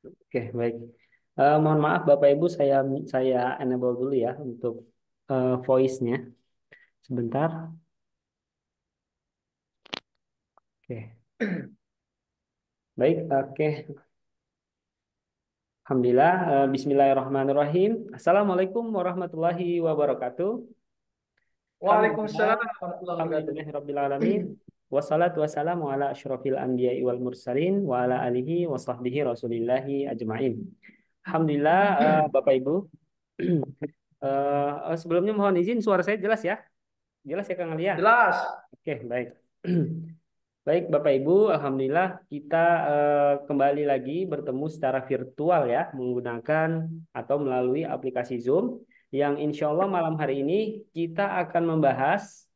Oke, baik. Mohon maaf Bapak Ibu, saya enable dulu ya untuk voice-nya. Sebentar. Oke. Baik, oke. Alhamdulillah. Bismillahirrahmanirrahim. Assalamualaikum warahmatullahi wabarakatuh. Waalaikumsalam Alhamdulillah. warahmatullahi wabarakatuh. Alhamdulillahirrabbilalamin. Wassalatu wassalamu ala asyrafil anbiya'i wal mursalin wa ala alihi wa sahbihi rasulillahi ajma'in. Alhamdulillah, Bapak Ibu. Sebelumnya mohon izin suara saya jelas ya? Jelas ya Kang Alia? Jelas. Oke, baik. Baik, Bapak Ibu, Alhamdulillah kita kembali lagi bertemu secara virtual ya, menggunakan atau melalui aplikasi Zoom, yang insya Allah malam hari ini kita akan membahas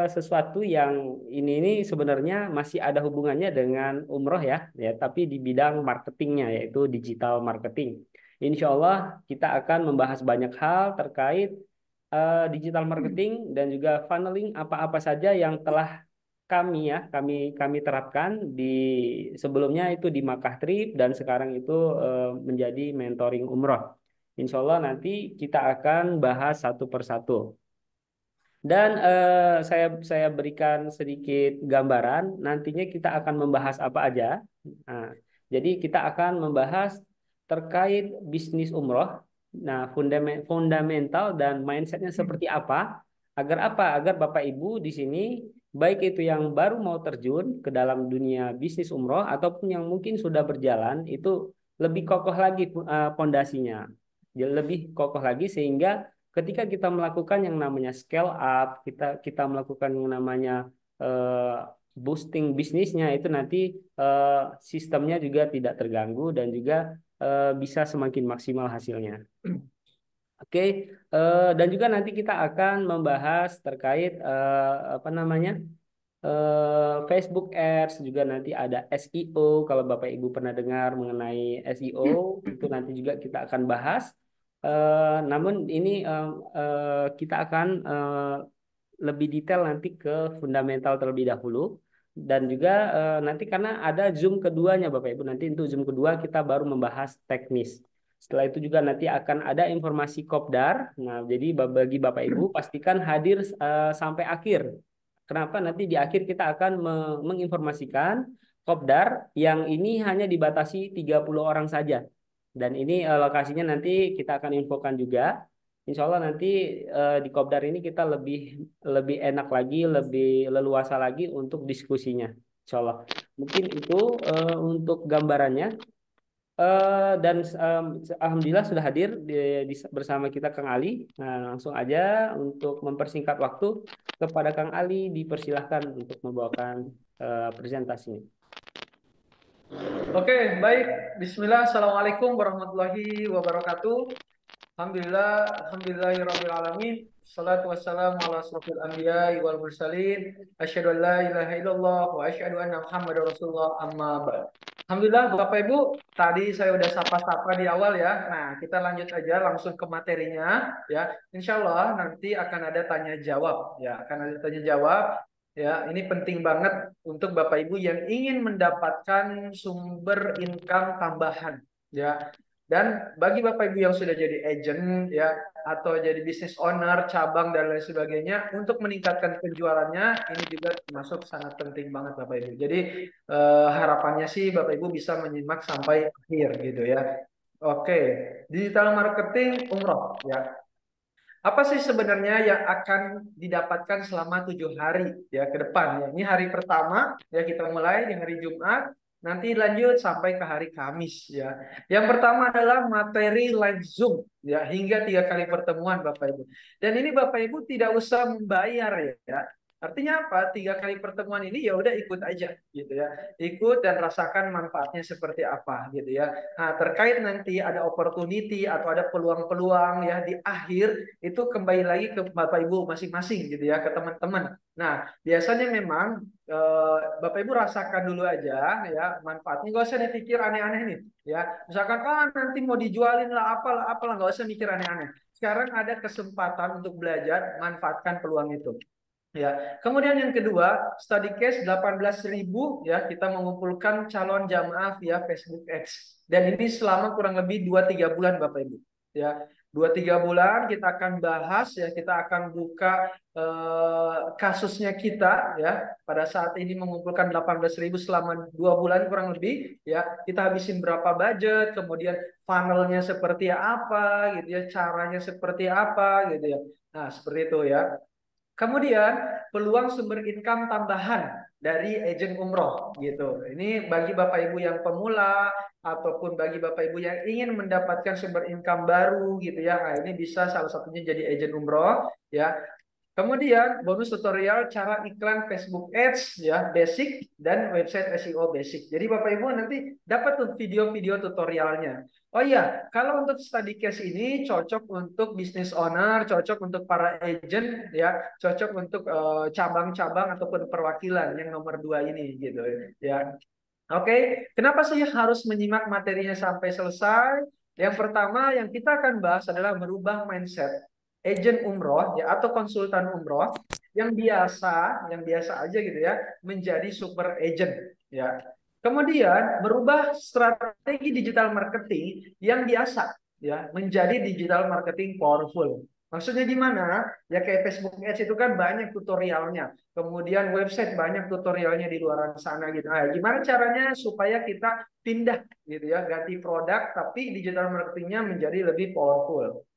sesuatu yang ini sebenarnya masih ada hubungannya dengan umroh ya, tapi di bidang marketingnya, yaitu digital marketing. Insya Allah kita akan membahas banyak hal terkait digital marketing dan juga funneling apa-apa saja yang telah kami terapkan di sebelumnya itu di Makkah Trip dan sekarang itu menjadi mentoring umroh. Insya Allah nanti kita akan bahas satu persatu. Dan saya berikan sedikit gambaran, nantinya kita akan membahas apa aja. Nah, jadi kita akan membahas terkait bisnis umroh. Nah, fundamental dan mindsetnya seperti apa? Agar apa? Agar Bapak Ibu di sini, baik itu yang baru mau terjun ke dalam dunia bisnis umroh ataupun yang mungkin sudah berjalan, itu lebih kokoh lagi pondasinya. Jadi lebih kokoh lagi sehingga ketika kita melakukan yang namanya scale up, kita melakukan yang namanya eh, boosting bisnisnya itu nanti eh, sistemnya juga tidak terganggu dan juga bisa semakin maksimal hasilnya. Oke, dan juga nanti kita akan membahas terkait apa namanya Facebook Ads, juga nanti ada SEO. Kalau Bapak Ibu pernah dengar mengenai SEO, itu nanti juga kita akan bahas. Namun ini kita akan lebih detail nanti ke fundamental terlebih dahulu. Dan juga nanti karena ada Zoom keduanya Bapak Ibu, nanti untuk Zoom kedua kita baru membahas teknis. Setelah itu juga nanti akan ada informasi Kopdar. Nah, jadi bagi Bapak Ibu pastikan hadir sampai akhir. Kenapa? Nanti di akhir kita akan menginformasikan Kopdar yang ini hanya dibatasi 30 orang saja. Dan ini lokasinya nanti kita akan infokan juga. Insya Allah nanti di Kopdar ini kita lebih lebih enak lagi, lebih leluasa lagi untuk diskusinya. Insya Allah. Mungkin itu untuk gambarannya. Dan alhamdulillah sudah hadir bersama kita Kang Ali. Nah, langsung aja untuk mempersingkat waktu kepada Kang Ali dipersilahkan untuk membawakan presentasinya. Oke, baik. Bismillah. Assalamualaikum warahmatullahi wabarakatuh. Alhamdulillahirabbil alamin. Salatu wassalamu ala asrofil anbiya'i wal mursalin. Asyhadu an la ilaha illallah wa asyhadu anna Muhammadar Rasulullah amma ba'd. Alhamdulillah Bapak Ibu, tadi saya udah sapa-sapa di awal ya. Nah, kita lanjut aja langsung ke materinya ya. Insya Allah nanti akan ada tanya jawab ya, akan ada tanya jawab. Ya, ini penting banget untuk Bapak Ibu yang ingin mendapatkan sumber income tambahan ya. Dan bagi Bapak Ibu yang sudah jadi agent ya atau jadi business owner, cabang dan lain sebagainya untuk meningkatkan penjualannya ini juga termasuk sangat penting banget Bapak Ibu. Jadi harapannya sih Bapak Ibu bisa menyimak sampai akhir gitu ya. Oke, digital marketing umroh ya. Apa sih sebenarnya yang akan didapatkan selama 7 hari ya ke depan ya? Ini hari pertama ya kita mulai di hari Jumat, nanti lanjut sampai ke hari Kamis ya. Yang pertama adalah materi live Zoom ya hingga 3 kali pertemuan Bapak Ibu. Dan ini Bapak Ibu tidak usah membayar ya. Artinya apa? 3 kali pertemuan ini ya udah ikut aja gitu ya. Ikut dan rasakan manfaatnya seperti apa gitu ya. Nah, terkait nanti ada opportunity atau ada peluang-peluang ya di akhir itu kembali lagi ke Bapak Ibu masing-masing gitu ya, ke teman-teman. Nah, biasanya memang Bapak Ibu rasakan dulu aja ya manfaatnya, nggak usah dipikir aneh-aneh nih ya. Misalkan nanti mau dijualin lah apalah apalah, nggak usah mikir aneh-aneh. Sekarang ada kesempatan untuk belajar, manfaatkan peluang itu. Ya, kemudian yang kedua, study case 18.000 ya, kita mengumpulkan calon jamaah via Facebook Ads. Dan ini selama kurang lebih 2-3 bulan Bapak Ibu. Ya, 2-3 bulan kita akan bahas ya, kita akan buka kasusnya kita ya. Pada saat ini mengumpulkan 18.000 selama 2 bulan kurang lebih ya. Kita habisin berapa budget, kemudian funnelnya seperti apa gitu ya, caranya seperti apa gitu ya. Nah, seperti itu ya. Kemudian peluang sumber income tambahan dari agent umroh gitu. Ini bagi Bapak Ibu yang pemula ataupun bagi Bapak Ibu yang ingin mendapatkan sumber income baru gitu ya. Nah, ini bisa salah satunya jadi agent umroh ya. Kemudian bonus tutorial cara iklan Facebook Ads ya basic dan website SEO basic. Jadi Bapak Ibu nanti dapat tuh video-video tutorialnya. Oh iya, kalau untuk study case ini cocok untuk business owner, cocok untuk para agent ya, cocok untuk cabang-cabang ataupun perwakilan yang nomor 2 ini gitu ya. Oke, kenapa sih harus menyimak materinya sampai selesai? Yang pertama yang kita akan bahas adalah merubah mindset agent umroh ya atau konsultan umroh yang biasa aja gitu ya, menjadi super agent ya. Kemudian merubah strategi digital marketing yang biasa ya menjadi digital marketing powerful. Maksudnya gimana? Ya kayak Facebook Ads itu kan banyak tutorialnya. Kemudian website banyak tutorialnya di luar sana gitu. Nah, gimana caranya supaya kita pindah gitu ya, ganti produk tapi digital marketingnya menjadi lebih powerful.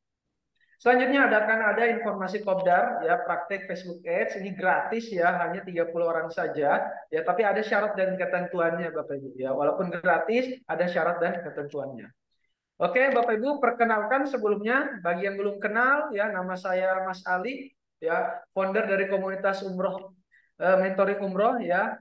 Selanjutnya ada informasi Kopdar ya praktek Facebook Ads ini gratis ya hanya 30 orang saja ya tapi ada syarat dan ketentuannya Bapak Ibu ya walaupun gratis ada syarat dan ketentuannya. Oke Bapak Ibu perkenalkan sebelumnya bagi yang belum kenal ya nama saya Mas Ali ya founder dari komunitas umroh mentoring umroh ya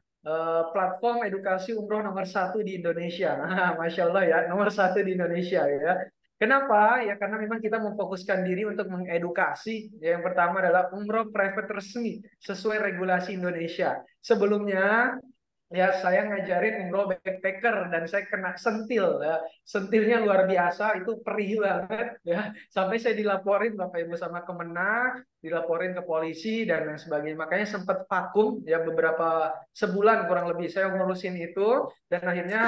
platform edukasi umroh nomor 1 di Indonesia. Nah, Masya Allah ya nomor 1 di Indonesia ya. Kenapa? Ya karena memang kita memfokuskan diri untuk mengedukasi. Ya, yang pertama adalah umroh private resmi sesuai regulasi Indonesia. Sebelumnya ya saya ngajarin umroh backpacker dan saya kena sentil ya. Sentilnya luar biasa itu perih banget ya. Sampai saya dilaporin Bapak Ibu sama Kemenang, dilaporin ke polisi dan lain sebagainya. Makanya sempat vakum ya beberapa sebulan kurang lebih saya ngurusin itu dan akhirnya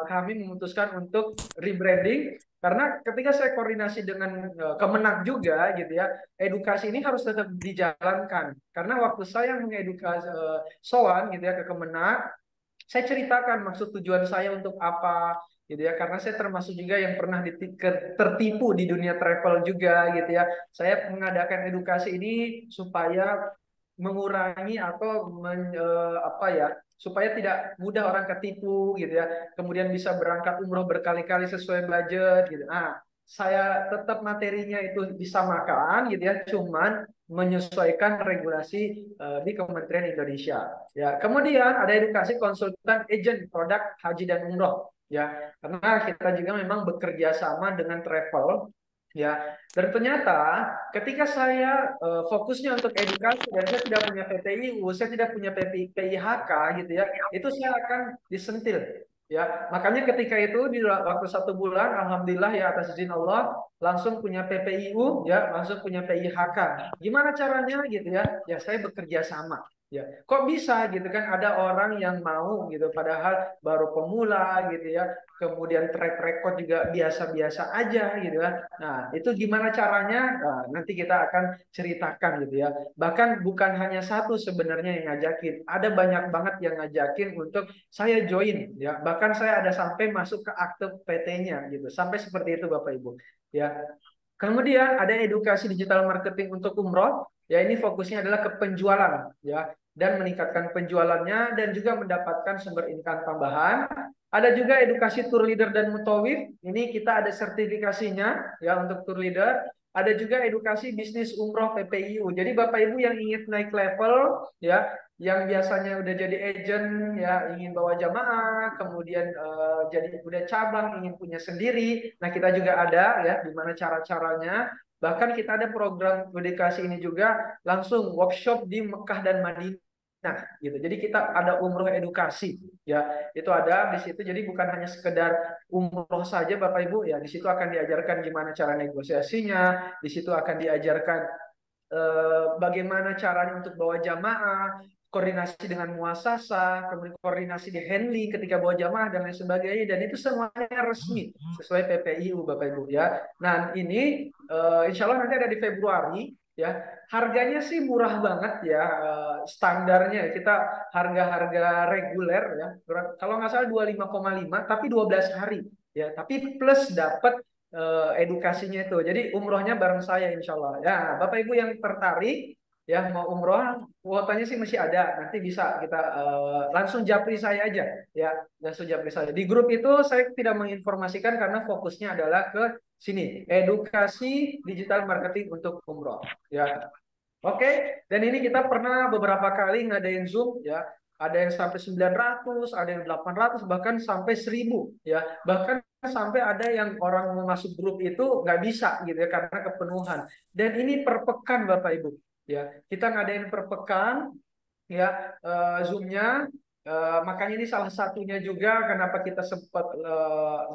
kami memutuskan untuk rebranding karena ketika saya koordinasi dengan Kemenak juga gitu ya, edukasi ini harus tetap dijalankan. Karena waktu saya mengedukasi Soan gitu ya ke Kemenak, saya ceritakan maksud tujuan saya untuk apa gitu ya karena saya termasuk juga yang pernah tertipu di dunia travel juga gitu ya saya mengadakan edukasi ini supaya mengurangi atau apa ya supaya tidak mudah orang ketipu gitu ya kemudian bisa berangkat umroh berkali-kali sesuai budget gitu nah saya tetap materinya itu disamakan gitu ya cuman menyesuaikan regulasi di Kementerian Indonesia. Ya, kemudian ada edukasi konsultan agent produk haji dan umroh. Ya, karena kita juga memang bekerja sama dengan travel. Ya, dan ternyata ketika saya fokusnya untuk edukasi dan saya tidak punya PPIU, saya tidak punya PIHK gitu ya, itu saya akan disentil. Ya, makanya ketika itu di waktu 1 bulan, alhamdulillah ya atas izin Allah langsung punya PPIU, ya langsung punya PIHK. Gimana caranya gitu ya? Ya saya bekerja sama. Ya, kok bisa gitu kan ada orang yang mau gitu padahal baru pemula gitu ya. Kemudian track record juga biasa-biasa aja gitu ya. Nah, itu gimana caranya? Nah, nanti kita akan ceritakan gitu ya. Bahkan bukan hanya satu sebenarnya yang ngajakin. Ada banyak banget yang ngajakin untuk saya join ya. Bahkan saya ada sampai masuk ke akte PT-nya gitu. Sampai seperti itu Bapak Ibu. Ya, kemudian ada edukasi digital marketing untuk umroh. Ya ini fokusnya adalah ke penjualan ya dan meningkatkan penjualannya dan juga mendapatkan sumber income tambahan. Ada juga edukasi tour leader dan mutawif. Ini kita ada sertifikasinya ya untuk tour leader. Ada juga edukasi bisnis umroh PPIU. Jadi Bapak Ibu yang ingin naik level ya yang biasanya udah jadi agent ya ingin bawa jamaah kemudian jadi udah cabang ingin punya sendiri nah kita juga ada ya gimana cara-caranya bahkan kita ada program edukasi ini juga langsung workshop di Mekah dan Madinah gitu jadi kita ada umroh edukasi ya itu ada di situ jadi bukan hanya sekedar umroh saja Bapak Ibu ya di situ akan diajarkan gimana cara negosiasinya di situ akan diajarkan bagaimana caranya untuk bawa jamaah, koordinasi dengan muasasah, kemudian koordinasi di handling ketika bawa jamaah dan lain sebagainya, dan itu semuanya resmi sesuai PPIU Bapak Ibu ya. Nah ini insya Allah nanti ada di Februari ya. Harganya sih murah banget ya, standarnya kita harga-harga reguler ya. Kalau nggak salah 25,5 tapi 12 hari ya. Tapi plus dapat edukasinya itu. Jadi umrohnya bareng saya insya Allah. Ya, Bapak Ibu yang tertarik ya mau umroh, kuotanya sih masih ada. Nanti bisa kita langsung japri saya aja ya, langsung japri saya. Di grup itu saya tidak menginformasikan karena fokusnya adalah ke sini, edukasi digital marketing untuk umroh ya. Oke, dan ini kita pernah beberapa kali ngadain Zoom ya. Ada yang sampai 900, ada yang 800, bahkan sampai 1000 ya. Bahkan sampai ada yang orang mau masuk grup itu nggak bisa gitu ya karena kepenuhan. Dan ini per pekan Bapak Ibu ya. Kita ngadain per pekan ya, Zoom-nya. Makanya ini salah satunya juga kenapa kita sempat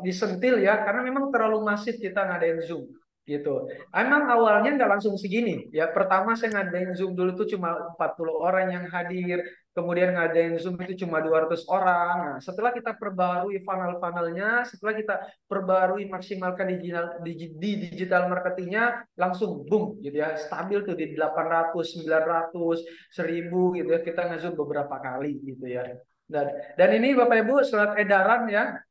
disentil ya, karena memang terlalu masif kita ngadain Zoom gitu. Emang awalnya nggak langsung segini ya. Pertama saya ngadain Zoom dulu tuh cuma 40 orang yang hadir, kemudian ngadain Zoom itu cuma 200 orang. Nah, setelah kita perbarui funnel-funnelnya, setelah kita perbarui maksimalkan di digital marketingnya, langsung boom gitu ya, stabil tuh di 800, 900, 1000 gitu ya. Kita nge-Zoom beberapa kali gitu ya. Dan ini Bapak Ibu surat edaran ya,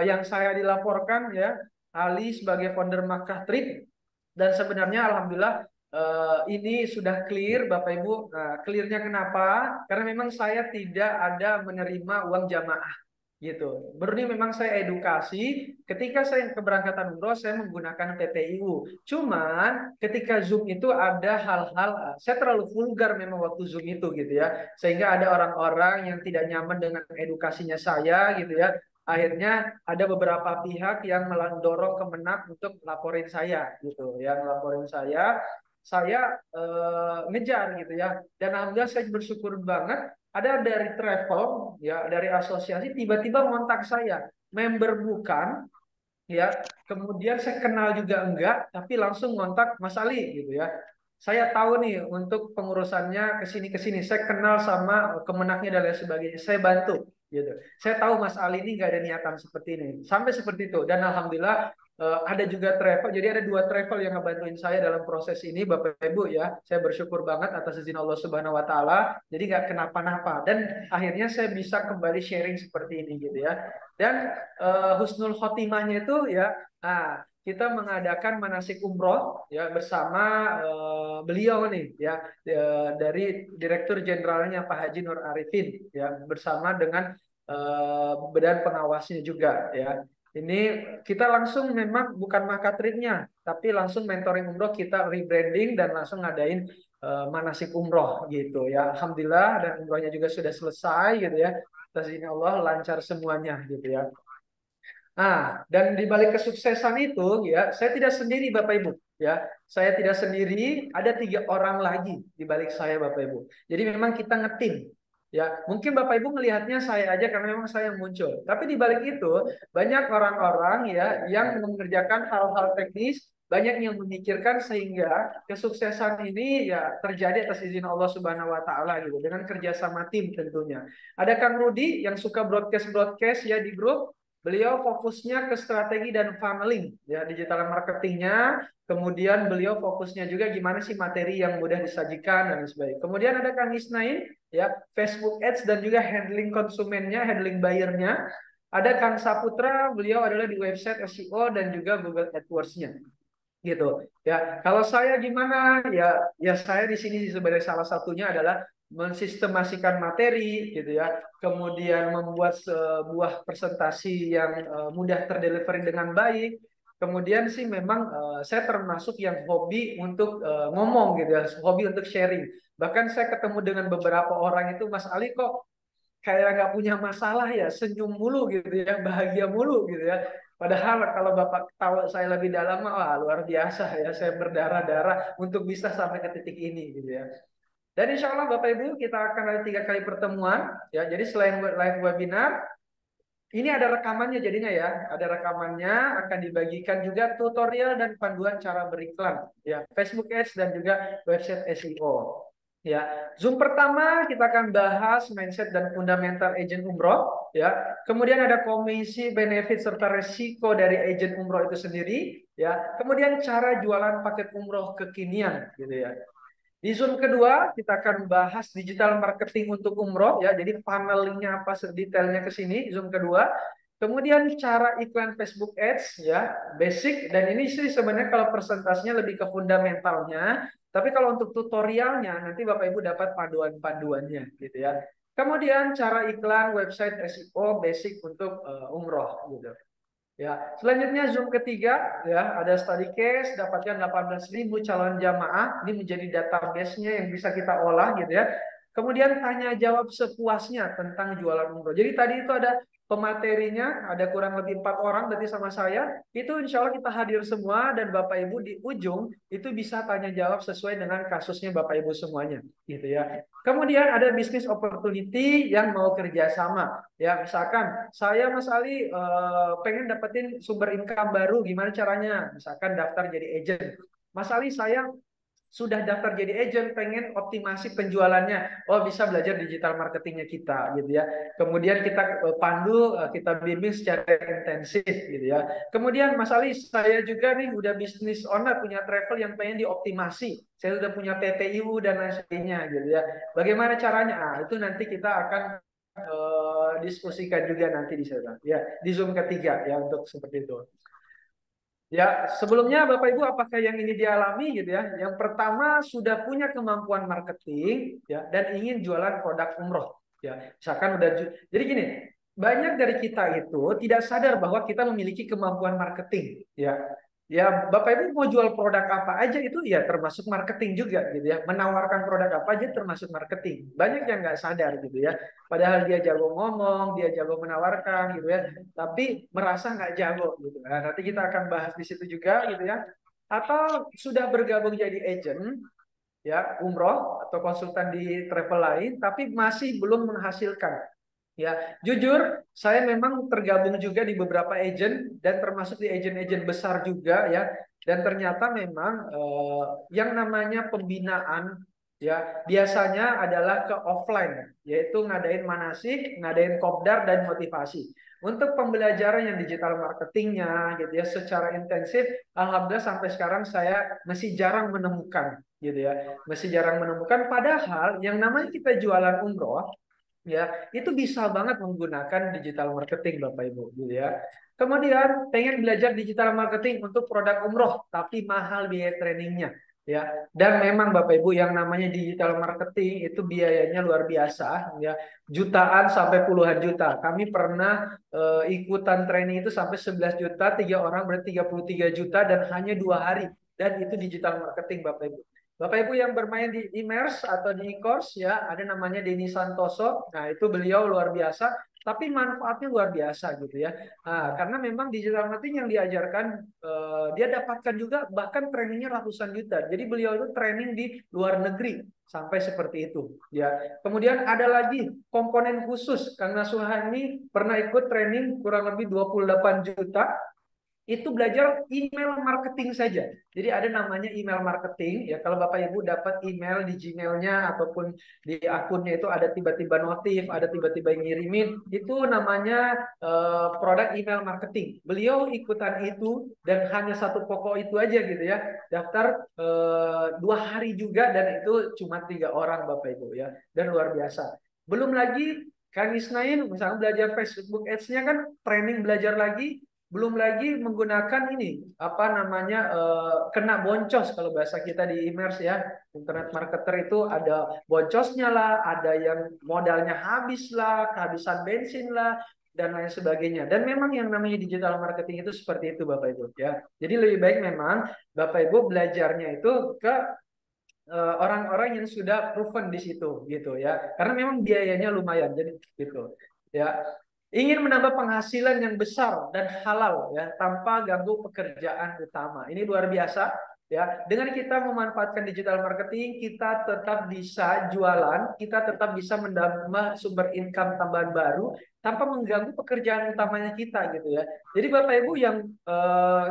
yang saya dilaporkan ya, Ali sebagai founder Makkah Trip, dan sebenarnya alhamdulillah ini sudah clear Bapak Ibu. Nah, clearnya kenapa? Karena memang saya tidak ada menerima uang jamaah gitu. Murni memang saya edukasi. Ketika saya keberangkatan umroh saya menggunakan PPIU. Cuman ketika Zoom itu ada hal-hal, saya terlalu vulgar memang waktu Zoom itu gitu ya. Sehingga ada orang-orang yang tidak nyaman dengan edukasinya saya gitu ya. Akhirnya ada beberapa pihak yang mendorong Kemenak untuk laporin saya gitu, yang laporin saya ngejar gitu ya. Dan alhamdulillah saya bersyukur banget ada dari travel ya, dari asosiasi tiba-tiba ngontak saya, member bukan ya, kemudian saya kenal juga enggak, tapi langsung ngontak Mas Ali gitu ya. Saya tahu nih untuk pengurusannya ke sini saya kenal sama Kemenaknya dan lain sebagainya, saya bantu gitu. Saya tahu Mas Ali ini nggak ada niatan seperti ini, sampai seperti itu. Dan alhamdulillah ada juga travel, jadi ada 2 travel yang ngebantuin saya dalam proses ini Bapak Ibu ya. Saya bersyukur banget atas izin Allah Subhanahu Wa Taala, jadi nggak kenapa-napa. Dan akhirnya saya bisa kembali sharing seperti ini gitu ya. Dan husnul khotimahnya itu ya, kita mengadakan manasik umroh ya bersama beliau nih ya, dari Direktur Jenderalnya Pak Haji Nur Arifin ya, bersama dengan badan pengawasnya juga ya. Ini kita langsung memang bukan makatripnya, tapi langsung mentoring umroh, kita rebranding dan langsung ngadain manasik umroh gitu ya. Alhamdulillah, dan umrohnya juga sudah selesai gitu ya. Atas izin Allah lancar semuanya gitu ya. Nah, dan di balik kesuksesan itu ya, saya tidak sendiri Bapak Ibu ya. Saya tidak sendiri, ada 3 orang lagi di balik saya Bapak Ibu. Jadi memang kita ngetim. Ya, mungkin Bapak Ibu melihatnya saya aja karena memang saya yang muncul. Tapi di balik itu banyak orang-orang ya yang mengerjakan hal-hal teknis, banyak yang memikirkan sehingga kesuksesan ini ya terjadi atas izin Allah Subhanahu wa taala gitu, dengan kerjasama tim tentunya. Ada Kang Rudi yang suka broadcast-broadcast ya di grup. Beliau fokusnya ke strategi dan funneling ya, digital marketingnya. Kemudian beliau fokusnya juga gimana sih materi yang mudah disajikan dan sebagainya. Kemudian ada Kang Isnain ya, Facebook Ads dan juga handling konsumennya, handling buyernya. Ada Kang Saputra, beliau adalah di website SEO dan juga Google AdWords-nya gitu ya. Kalau saya gimana ya, saya di sini sebagai salah satunya adalah mensistemasikan materi gitu ya, kemudian membuat sebuah presentasi yang mudah terdelivery dengan baik. Kemudian sih memang saya termasuk yang hobi untuk ngomong gitu ya, hobi untuk sharing. Bahkan saya ketemu dengan beberapa orang itu, Mas Ali kok kayak nggak punya masalah ya, senyum mulu gitu ya, bahagia mulu gitu ya. Padahal kalau Bapak tahu saya lebih dalam, wah luar biasa ya, saya berdarah-darah untuk bisa sampai ke titik ini gitu ya. Dan insya Allah Bapak Ibu kita akan ada 3 kali pertemuan ya. Jadi selain live webinar, Ini ada rekamannya jadinya ya, ada rekamannya, akan dibagikan juga tutorial dan panduan cara beriklan ya, Facebook Ads dan juga website SEO. Ya, Zoom pertama kita akan bahas mindset dan fundamental agent umroh ya. Kemudian ada komisi, benefit serta resiko dari agent umroh itu sendiri ya. Kemudian cara jualan paket umroh kekinian gitu ya. Di Zoom kedua, kita akan bahas digital marketing untuk umroh ya. Jadi funnelingnya apa detailnya ke sini, Zoom kedua. Kemudian cara iklan Facebook Ads ya, basic. Dan ini sih sebenarnya kalau presentasinya lebih ke fundamentalnya. Tapi kalau untuk tutorialnya, nanti Bapak Ibu dapat panduan-panduannya gitu ya. Kemudian cara iklan website SEO basic untuk umroh gitu. Ya, selanjutnya Zoom ketiga ya, ada study case, dapatkan 18.000 calon jamaah. Ini menjadi database-nya yang bisa kita olah gitu ya. Kemudian tanya jawab sepuasnya tentang jualan umroh. Jadi tadi itu ada pematerinya, ada kurang lebih 4 orang berarti sama saya. Itu insya Allah kita hadir semua dan Bapak Ibu di ujung itu bisa tanya jawab sesuai dengan kasusnya Bapak Ibu semuanya gitu ya. Kemudian ada business opportunity yang mau kerjasama. Ya, misalkan saya Mas Ali pengen dapetin sumber income baru, gimana caranya? Misalkan daftar jadi agent. Mas Ali saya sudah daftar jadi agent, pengen optimasi penjualannya. Oh, bisa belajar digital marketingnya kita, gitu ya. Kemudian kita pandu, kita bimbing secara intensif, gitu ya. Kemudian Mas Ali, saya juga nih udah bisnis owner, punya travel yang pengen dioptimasi. Saya sudah punya PTIU dan lain sebagainya, gitu ya. Bagaimana caranya? Ah, itu nanti kita akan diskusikan juga nanti di sana. Ya, di Zoom ketiga ya untuk seperti itu. Ya, sebelumnya Bapak Ibu apakah yang ini dialami gitu ya? Yang pertama sudah punya kemampuan marketing ya dan ingin jualan produk umroh ya. Misalkan udah jadi gini, banyak dari kita itu tidak sadar bahwa kita memiliki kemampuan marketing ya. Ya, Bapak Ibu mau jual produk apa aja itu ya termasuk marketing juga gitu ya. Menawarkan produk apa aja termasuk marketing. Banyak yang nggak sadar gitu ya. Padahal dia jago ngomong, dia jago menawarkan gitu ya, tapi merasa nggak jago gitu. Nah, nanti kita akan bahas di situ juga gitu ya. Atau sudah bergabung jadi agent ya umroh atau konsultan di travel lain, tapi masih belum menghasilkan. Ya, jujur saya memang tergabung juga di beberapa agent dan termasuk di agent-agent besar juga ya. Dan ternyata memang yang namanya pembinaan ya biasanya adalah ke offline, yaitu ngadain manasik, ngadain kopdar dan motivasi. Untuk pembelajaran yang digital marketingnya gitu ya secara intensif, alhamdulillah sampai sekarang saya masih jarang menemukan gitu ya, masih jarang menemukan. Padahal yang namanya kita jualan umroh ya itu bisa banget menggunakan digital marketing Bapak Ibu gitu ya. Kemudian pengen belajar digital marketing untuk produk umroh tapi mahal biaya trainingnya ya. Dan memang Bapak Ibu yang namanya digital marketing itu biayanya luar biasa ya, jutaan sampai puluhan juta. Kami pernah ikutan training itu sampai 11 juta, 3 orang berarti 33 juta dan hanya 2 hari, dan itu digital marketing Bapak Ibu. Bapak Ibu yang bermain di Immerse atau di e-course ya, ada namanya Denny Santoso. Nah, itu beliau luar biasa, tapi manfaatnya luar biasa gitu ya. Nah, karena memang digital marketing yang diajarkan dia dapatkan juga bahkan trainingnya ratusan juta. Jadi beliau itu training di luar negeri sampai seperti itu ya. Kemudian ada lagi komponen khusus, Kang Nasuha ini pernah ikut training kurang lebih 28 juta itu belajar email marketing saja. Jadi ada namanya email marketing ya. Kalau Bapak Ibu dapat email di Gmailnya ataupun di akunnya itu ada tiba-tiba notif, ada tiba-tiba yang ngirimin, itu namanya produk email marketing. Beliau ikutan itu dan hanya satu pokok itu aja gitu ya. Daftar 2 hari juga dan itu cuma 3 orang Bapak Ibu ya. Dan luar biasa. Belum lagi Kang Isnain misalnya belajar Facebook Ads-nya kan training belajar lagi, belum lagi menggunakan ini apa namanya kena boncos kalau bahasa kita di Immerse ya. Internet marketer itu ada boncosnya lah, ada yang modalnya habis lah, kehabisan bensin lah dan lain sebagainya. Dan memang yang namanya digital marketing itu seperti itu Bapak Ibu ya. Jadi lebih baik memang Bapak Ibu belajarnya itu ke orang-orang yang sudah proven di situ gitu ya. Karena memang biayanya lumayan jadi gitu. Ya, ingin menambah penghasilan yang besar dan halal ya tanpa ganggu pekerjaan utama. Ini luar biasa Ya, dengan kita memanfaatkan digital marketing, kita tetap bisa jualan, kita tetap bisa menambah sumber income tambahan baru tanpa mengganggu pekerjaan utamanya kita gitu ya. Jadi Bapak Ibu yang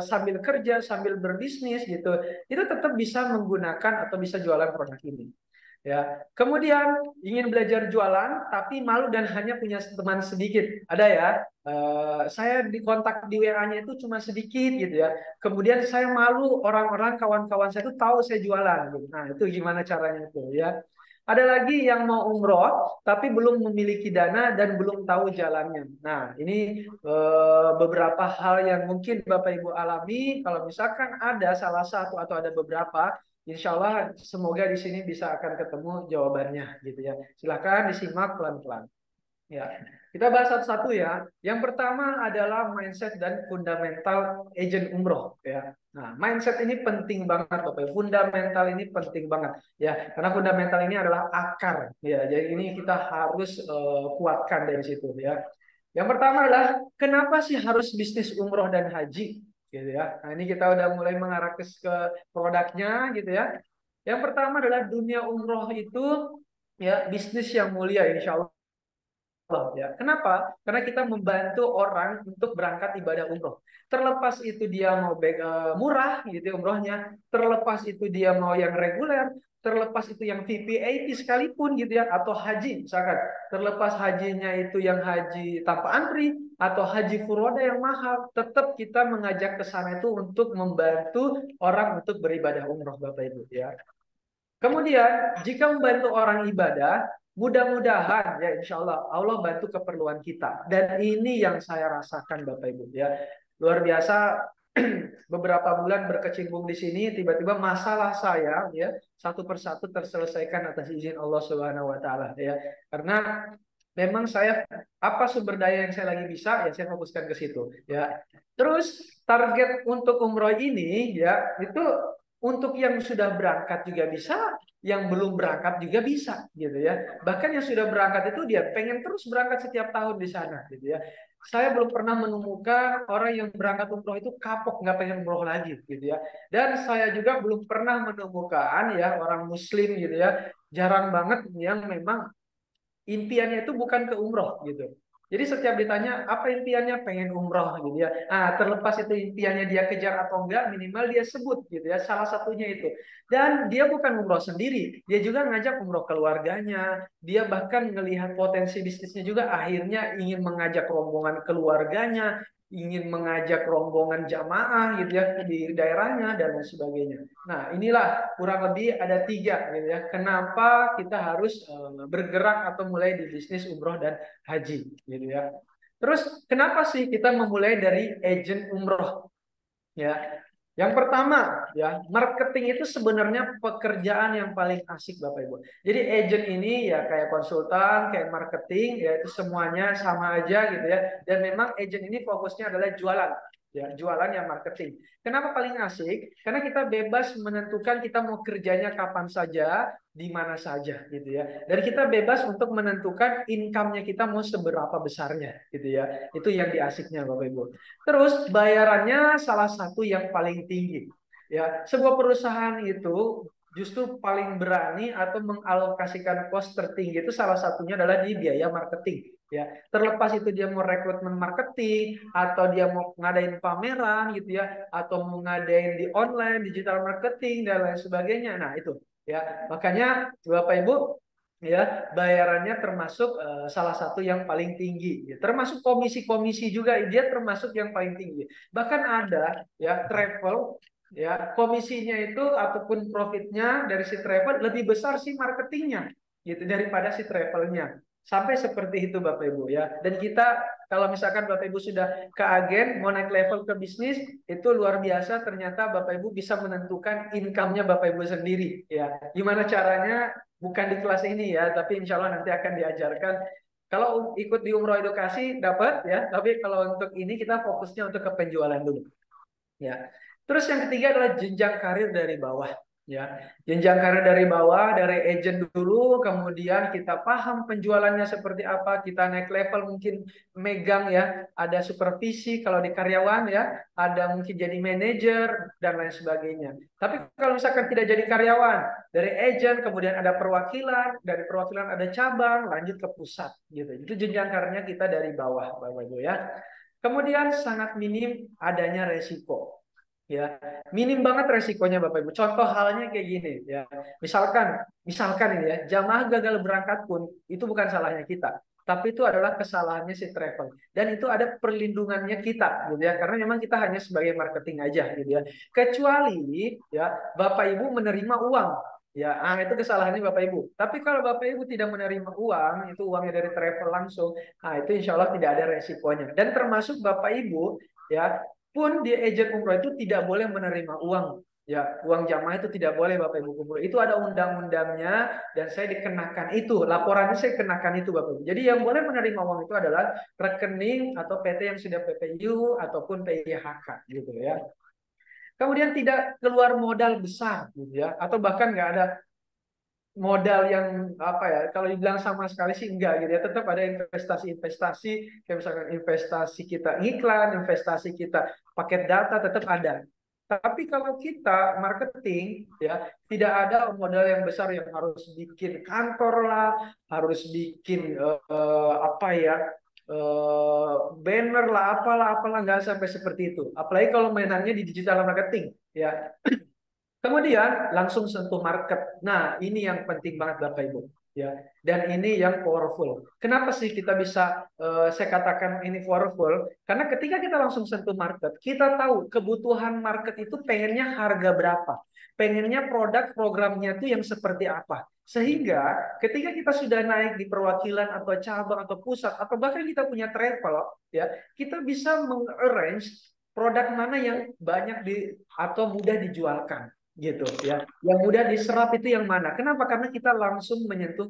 sambil kerja, sambil berbisnis gitu, itu tetap bisa menggunakan atau bisa jualan produk ini. Ya, kemudian ingin belajar jualan tapi malu dan hanya punya teman sedikit. Ada ya, saya dikontak di WA-nya itu cuma sedikit gitu ya. Kemudian saya malu orang-orang kawan-kawan saya itu tahu saya jualan. Gitu. Nah, itu gimana caranya itu ya. Ada lagi yang mau umroh tapi belum memiliki dana dan belum tahu jalannya. Nah, ini beberapa hal yang mungkin Bapak Ibu alami. Kalau misalkan ada salah satu atau ada beberapa, insya Allah semoga di sini bisa akan ketemu jawabannya gitu ya. Silahkan disimak pelan-pelan. Ya, kita bahas satu-satu ya. Yang pertama adalah mindset dan fundamental agent umroh ya. Nah, mindset ini penting banget Bapak. Fundamental ini penting banget ya. Karena fundamental ini adalah akar ya. Jadi ini kita harus kuatkan dari situ ya. Yang pertama adalah kenapa sih harus bisnis umroh dan haji gitu ya. Nah, ini kita udah mulai mengarah ke produknya gitu ya. Yang pertama adalah dunia umroh itu ya bisnis yang mulia insya Allah ya. Kenapa? Karena kita membantu orang untuk berangkat ibadah umroh. Terlepas itu dia mau murah gitu ya umrohnya, terlepas itu dia mau yang reguler, terlepas itu yang VVIP sekalipun gitu ya, atau haji misalkan, terlepas hajinya itu yang haji tanpa antri atau haji furoda yang mahal, tetap kita mengajak ke sana itu untuk membantu orang untuk beribadah umroh Bapak Ibu ya. Kemudian, jika membantu orang ibadah, mudah-mudahan ya insya Allah Allah bantu keperluan kita. Dan ini yang saya rasakan Bapak Ibu ya. Luar biasa beberapa bulan berkecimpung di sini, tiba-tiba masalah saya ya satu persatu terselesaikan atas izin Allah Subhanahu wa taala ya. Karena memang saya apa sumber daya yang saya lagi bisa ya saya fokuskan ke situ ya. Terus target untuk umroh ini ya itu untuk yang sudah berangkat juga bisa, yang belum berangkat juga bisa, gitu ya. Bahkan yang sudah berangkat itu dia pengen terus berangkat setiap tahun di sana, gitu ya. Saya belum pernah menemukan orang yang berangkat umroh itu kapok nggak pengen umroh lagi, gitu ya. Dan saya juga belum pernah menemukan ya orang Muslim, gitu ya. Jarang banget yang memang impiannya itu bukan ke umroh gitu. Jadi setiap ditanya apa impiannya pengen umroh gitu ya. Nah, terlepas itu impiannya dia kejar atau enggak, minimal dia sebut gitu ya. Salah satunya itu. Dan dia bukan umroh sendiri, dia juga ngajak umroh keluarganya. Dia bahkan melihat potensi bisnisnya juga akhirnya ingin mengajak rombongan keluarganya, ingin mengajak rombongan jamaah gitu ya di daerahnya dan lain sebagainya. Nah, inilah kurang lebih ada tiga gitu ya. Kenapa kita harus bergerak atau mulai di bisnis umroh dan haji gitu ya. Terus kenapa sih kita memulai dari agent umroh ya? Yang pertama ya, marketing itu sebenarnya pekerjaan yang paling asik Bapak Ibu. Jadi agent ini ya kayak konsultan, kayak marketing ya itu semuanya sama aja gitu ya. Dan memang agent ini fokusnya adalah jualan. Ya, jualan yang marketing. Kenapa paling asik? Karena kita bebas menentukan kita mau kerjanya kapan saja, di mana saja gitu ya. Dan kita bebas untuk menentukan income-nya kita mau seberapa besarnya gitu ya. Itu yang diasiknya Bapak Ibu. Terus bayarannya salah satu yang paling tinggi. Ya, sebuah perusahaan itu justru paling berani atau mengalokasikan cost tertinggi itu salah satunya adalah di biaya marketing. Ya, terlepas itu dia mau rekrutmen marketing atau dia mau ngadain pameran gitu ya, atau mau ngadain di online digital marketing dan lain sebagainya. Nah, itu ya. Makanya Bapak Ibu ya bayarannya termasuk salah satu yang paling tinggi ya. Termasuk komisi-komisi juga dia termasuk yang paling tinggi, bahkan ada ya travel ya komisinya itu ataupun profitnya dari si travel lebih besar si marketingnya gitu daripada si travelnya, sampai seperti itu Bapak Ibu ya. Dan kita kalau misalkan Bapak Ibu sudah ke agen mau naik level ke bisnis itu luar biasa, ternyata Bapak Ibu bisa menentukan income-nya Bapak Ibu sendiri ya. Gimana caranya? Bukan di kelas ini ya, tapi insya Allah nanti akan diajarkan. Kalau ikut di umroh edukasi dapat ya, tapi kalau untuk ini kita fokusnya untuk ke penjualan dulu. Ya. Terus yang ketiga adalah jenjang karir dari bawah. Ya, jenjang karir dari bawah, dari agent dulu, kemudian kita paham penjualannya seperti apa, kita naik level mungkin megang ya, ada supervisi kalau di karyawan ya, ada mungkin jadi manajer dan lain sebagainya. Tapi kalau misalkan tidak jadi karyawan, dari agent kemudian ada perwakilan, dari perwakilan ada cabang, lanjut ke pusat gitu. Itu jenjang karirnya kita dari bawah, Bapak Ibu ya. Kemudian sangat minim adanya resiko. Ya, minim banget resikonya Bapak Ibu. Contoh halnya kayak gini ya. Misalkan ini ya, jamaah gagal berangkat pun itu bukan salahnya kita, tapi itu adalah kesalahannya si travel. Dan itu ada perlindungannya kita gitu ya. Karena memang kita hanya sebagai marketing aja gitu ya. Kecuali ya Bapak Ibu menerima uang. Ya, itu kesalahannya Bapak Ibu. Tapi kalau Bapak Ibu tidak menerima uang, itu uangnya dari travel langsung, itu insya Allah tidak ada resikonya. Dan termasuk Bapak Ibu ya pun di agent umroh itu tidak boleh menerima uang. Ya, uang jamaah itu tidak boleh Bapak Ibu kumpul. Itu ada undang-undangnya dan saya dikenakan itu. Laporannya saya kenakan itu Bapak Ibu. Jadi yang boleh menerima uang itu adalah rekening atau PT yang sudah PPU ataupun PIHK gitu ya. Kemudian tidak keluar modal besar gitu ya, atau bahkan nggak ada modal yang apa ya, kalau dibilang sama sekali sih enggak gitu ya, tetap ada investasi-investasi kayak misalkan investasi kita iklan, investasi kita paket data tetap ada. Tapi kalau kita marketing ya tidak ada modal yang besar yang harus bikin kantor lah, harus bikin apa ya, banner lah, apalah nggak sampai seperti itu. Apalagi kalau mainannya di digital marketing ya. Kemudian langsung sentuh market. Nah, ini yang penting banget Bapak Ibu, ya. Dan ini yang powerful. Kenapa sih kita bisa saya katakan ini powerful? Karena ketika kita langsung sentuh market, kita tahu kebutuhan market itu pengennya harga berapa. Pengennya produk programnya itu yang seperti apa. Sehingga ketika kita sudah naik di perwakilan atau cabang atau pusat atau bahkan kita punya travel, ya, kita bisa mengarrange produk mana yang banyak atau mudah dijualkan gitu ya. Yang mudah diserap itu yang mana? Kenapa? Karena kita langsung menyentuh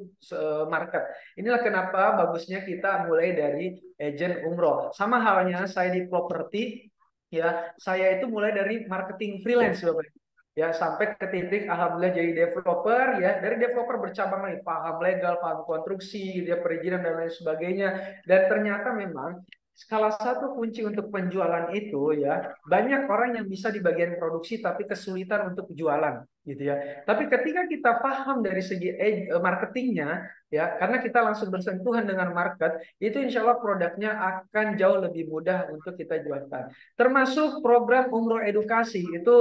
market. Inilah kenapa bagusnya kita mulai dari agent umroh. Sama halnya saya di properti ya, saya itu mulai dari marketing freelance Bapak. Ya, sampai ke titik alhamdulillah jadi developer ya. Dari developer bercabang lagi, paham legal, paham konstruksi, gitu ya, perizinan dan lain sebagainya. Dan ternyata memang salah satu kunci untuk penjualan itu ya, banyak orang yang bisa di bagian produksi tapi kesulitan untuk jualan gitu ya. Tapi ketika kita paham dari segi marketingnya ya, karena kita langsung bersentuhan dengan market, itu insya Allah produknya akan jauh lebih mudah untuk kita jualkan. Termasuk program umroh edukasi itu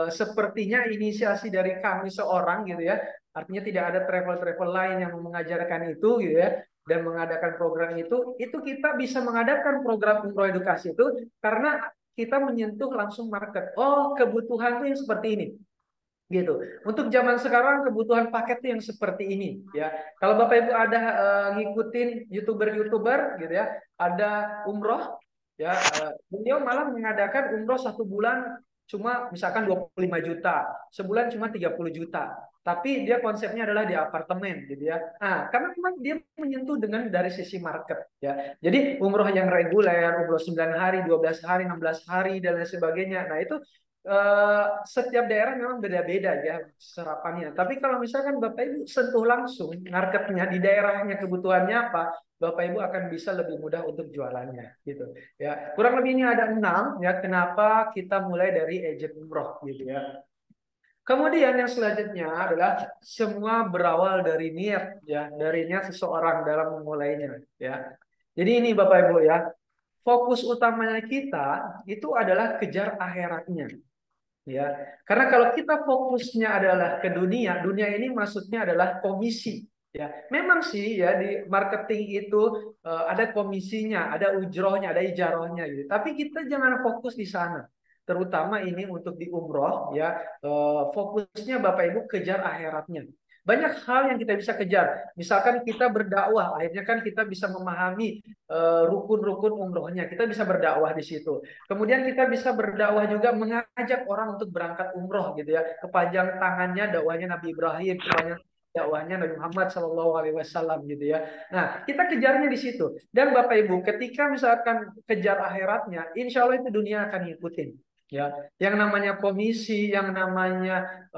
sepertinya inisiasi dari kami seorang gitu ya. Artinya tidak ada travel-travel lain yang mengajarkan itu gitu ya dan mengadakan program itu kita bisa mengadakan program umroh edukasi itu karena kita menyentuh langsung market. Oh, kebutuhan tuh yang seperti ini. Gitu. Untuk zaman sekarang kebutuhan paket tuh yang seperti ini ya. Kalau Bapak Ibu ada ngikutin YouTuber-YouTuber gitu ya, ada umroh ya, beliau malah mengadakan umroh 1 bulan cuma misalkan 25 juta, sebulan cuma 30 juta. Tapi dia konsepnya adalah di apartemen gitu ya. Nah, karena memang dia menyentuh dengan dari sisi market ya. Jadi umroh yang reguler, umroh 9 hari, 12 hari, 16 hari dan lain sebagainya. Nah, itu setiap daerah memang beda-beda ya serapannya. Tapi kalau misalkan Bapak Ibu sentuh langsung marketnya di daerahnya kebutuhannya apa, Bapak Ibu akan bisa lebih mudah untuk jualannya gitu. Ya, kurang lebih ini ada 6 ya kenapa kita mulai dari agent umroh gitu ya. Kemudian yang selanjutnya adalah semua berawal dari niat ya, dari niat seseorang dalam memulainya ya. Jadi ini Bapak Ibu ya, fokus utamanya kita itu adalah kejar akhiratnya. Ya, karena kalau kita fokusnya adalah ke dunia, dunia ini maksudnya adalah komisi. Ya, memang sih ya di marketing itu ada komisinya, ada ujrohnya, ada ijarohnya gitu. Tapi kita jangan fokus di sana. Terutama ini untuk di umroh ya, fokusnya Bapak Ibu kejar akhiratnya. Banyak hal yang kita bisa kejar. Misalkan kita berdakwah, akhirnya kan kita bisa memahami rukun-rukun umrohnya. Kita bisa berdakwah di situ. Kemudian kita bisa berdakwah juga mengajak orang untuk berangkat umroh gitu ya. Kepanjang tangannya dakwahnya Nabi Ibrahim, kepanjang dakwahnya Nabi Muhammad SAW gitu ya. Nah, kita kejarnya di situ. Dan Bapak Ibu, ketika misalkan kejar akhiratnya, insya Allah itu dunia akan ngikutin. Ya, yang namanya komisi, yang namanya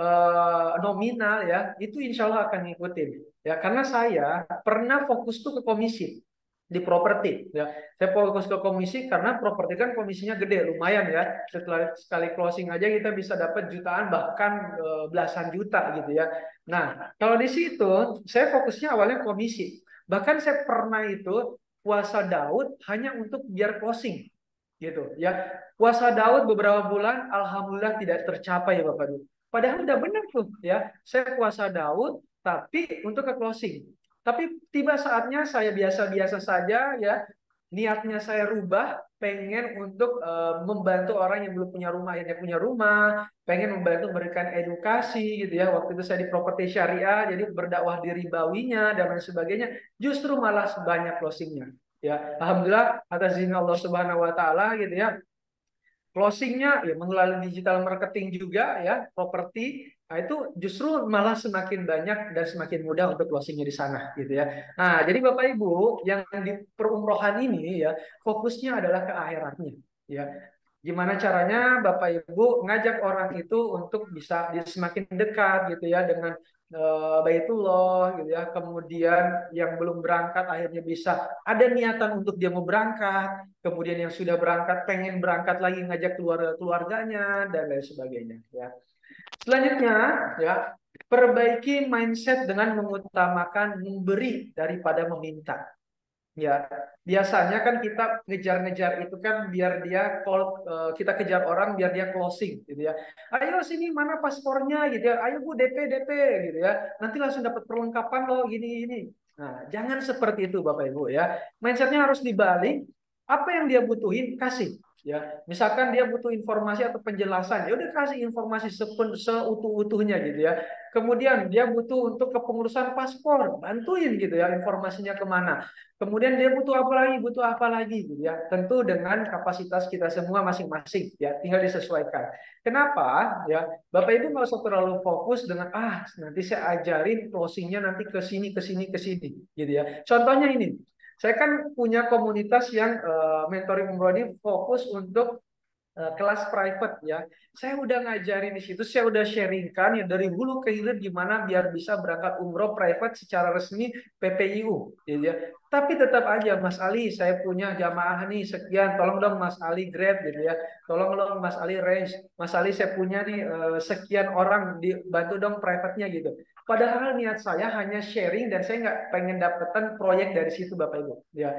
nominal ya, itu insya Allah akan ngikutin. Ya, karena saya pernah fokus tuh ke komisi di properti. Ya, saya fokus ke komisi karena properti kan komisinya gede, lumayan ya. Setelah sekali closing aja kita bisa dapat jutaan bahkan belasan juta gitu ya. Nah, kalau di situ saya fokusnya awalnya komisi. Bahkan saya pernah itu puasa Daud hanya untuk biar closing gitu ya. Puasa Daud beberapa bulan alhamdulillah tidak tercapai ya Bapak Ibu. Padahal udah benar tuh ya, saya puasa Daud tapi untuk ke closing. Tapi tiba saatnya saya biasa-biasa saja ya, niatnya saya rubah, pengen untuk membantu orang yang belum punya rumah, yang punya rumah, pengen membantu memberikan edukasi gitu ya. Waktu itu saya di properti syariah, jadi berdakwah di ribawinya dan lain sebagainya. Justru malah sebanyak closingnya. Ya, alhamdulillah atas izin Allah Subhanahu wa taala gitu ya. Closingnya ya melalui digital marketing juga ya, properti. Nah, itu justru malah semakin banyak dan semakin mudah untuk closingnya di sana gitu ya. Nah, jadi Bapak Ibu yang di perumrohan ini ya, fokusnya adalah ke akhiratnya ya. Gimana caranya Bapak Ibu ngajak orang itu untuk bisa semakin dekat gitu ya dengan Baitullah gitu ya. Kemudian yang belum berangkat akhirnya bisa ada niatan untuk dia mau berangkat. Kemudian yang sudah berangkat pengen berangkat lagi ngajak keluarganya dan lain sebagainya ya. Selanjutnya ya, perbaiki mindset dengan mengutamakan memberi daripada meminta. Ya, biasanya kan kita ngejar-ngejar itu kan biar dia kita kejar orang biar dia closing gitu ya. Ayo sini mana paspornya gitu ya. Ayo Bu DP gitu ya. Nanti langsung dapat perlengkapan loh gini ini. Nah, jangan seperti itu Bapak Ibu ya. Mindsetnya harus dibalik. Apa yang dia butuhin kasih. Ya, misalkan dia butuh informasi atau penjelasan, ya udah kasih informasi seutuh-utuhnya gitu ya. Kemudian dia butuh untuk kepengurusan paspor, bantuin gitu ya informasinya kemana. Kemudian dia butuh apa lagi, butuh apa lagi, gitu ya. Tentu dengan kapasitas kita semua masing-masing, ya, tinggal disesuaikan. Kenapa? Ya, Bapak Ibu nggak usah terlalu fokus dengan nanti saya ajarin closingnya nanti ke sini, ke sini, ke sini, gitu ya. Contohnya ini, saya kan punya komunitas yang mentoring umroh ini fokus untuk kelas private ya. Saya udah ngajarin di situ, saya udah sharingkan ya dari hulu ke hilir gimana biar bisa berangkat umroh private secara resmi PPIU gitu ya. Tapi tetap aja Mas Ali, saya punya jamaah nih sekian, tolong dong Mas Ali grab gitu ya. Tolong dong Mas Ali range. Mas Ali saya punya nih sekian orang dibantu dong private-nya gitu. Padahal niat saya hanya sharing dan saya nggak pengen dapetan proyek dari situ Bapak Ibu. Ya,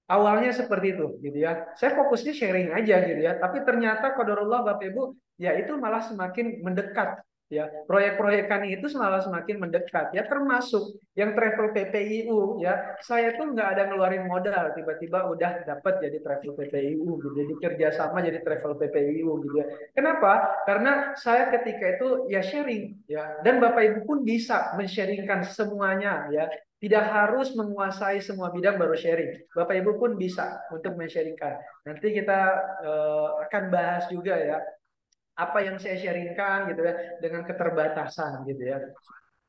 awalnya seperti itu, gitu ya. Saya fokusnya sharing aja, gitu ya. Tapi ternyata qadarullah Bapak Ibu, ya itu malah semakin mendekat, ya. Proyek-proyekan itu malah semakin mendekat, ya. Termasuk yang travel PPIU, ya. Saya tuh nggak ada ngeluarin modal, tiba-tiba udah dapat jadi travel PPIU, gitu. Jadi kerjasama jadi travel PPIU, gitu ya. Kenapa? Karena saya ketika itu ya sharing, ya. Dan Bapak Ibu pun bisa men-sharingkan semuanya, ya. Tidak harus menguasai semua bidang baru sharing. Bapak Ibu pun bisa untuk men-sharingkan. Nanti kita akan bahas juga ya apa yang saya sharingkan gitu ya dengan keterbatasan gitu ya.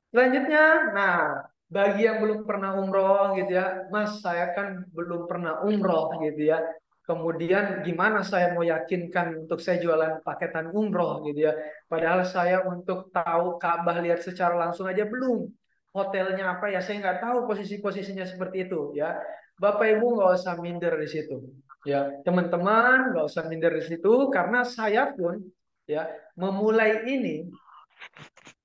Selanjutnya, nah bagi yang belum pernah umroh gitu ya, Mas saya kan belum pernah umroh gitu ya. Kemudian gimana saya mau yakinkan untuk saya jualan paketan umroh gitu ya. Padahal saya untuk tahu Ka'bah lihat secara langsung aja belum. Hotelnya apa ya saya nggak tahu posisi-posisinya seperti itu ya. Bapak Ibu nggak usah minder di situ. Ya teman-teman nggak usah minder di situ karena saya pun ya memulai ini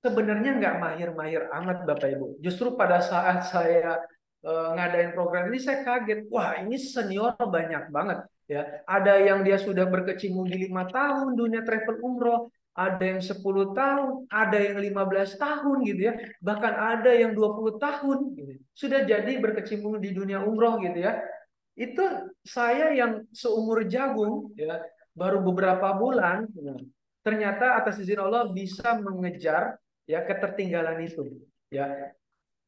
sebenarnya nggak mahir-mahir amat Bapak Ibu. Justru pada saat saya ngadain program ini saya kaget. Wah ini senior banyak banget ya. Ada yang dia sudah berkecimpung di 5 tahun dunia travel umroh. Ada yang 10 tahun, ada yang 15 tahun gitu ya. Bahkan ada yang 20 tahun gitu. Sudah jadi berkecimpung di dunia umroh gitu ya. Itu saya yang seumur jagung ya, baru beberapa bulan ya, ternyata atas izin Allah bisa mengejar ya ketertinggalan itu ya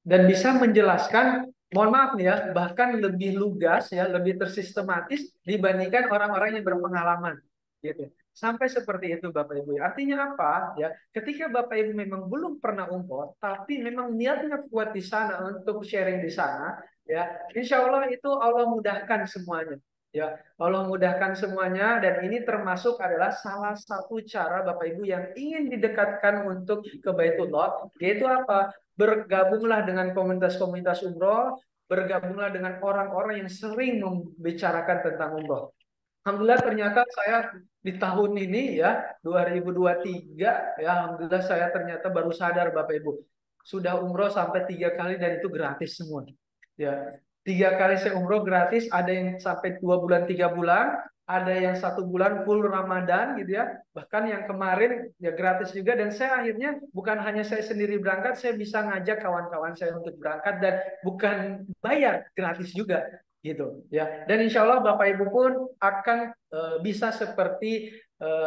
dan bisa menjelaskan mohon maaf nih ya bahkan lebih lugas ya lebih tersistematis dibandingkan orang-orang yang berpengalaman gitu sampai seperti itu Bapak Ibu artinya apa ya ketika Bapak Ibu memang belum pernah umroh tapi memang niatnya kuat di sana untuk sharing di sana ya insya Allah itu Allah mudahkan semuanya Ya, Allah mudahkan semuanya dan ini termasuk adalah salah satu cara Bapak Ibu yang ingin didekatkan untuk ke Baitullah, yaitu apa? Bergabunglah dengan komunitas-komunitas umroh, bergabunglah dengan orang-orang yang sering membicarakan tentang umroh. Alhamdulillah ternyata saya di tahun ini ya 2023 ya alhamdulillah saya ternyata baru sadar Bapak Ibu sudah umroh sampai 3 kali dan itu gratis semua. Ya, 3 kali saya umroh gratis, ada yang sampai 2 bulan 3 bulan, ada yang 1 bulan full Ramadan gitu ya. Bahkan yang kemarin ya gratis juga dan saya akhirnya bukan hanya saya sendiri berangkat, saya bisa ngajak kawan-kawan saya untuk berangkat dan bukan bayar, gratis juga gitu ya. Dan insya Allah Bapak Ibu pun akan bisa seperti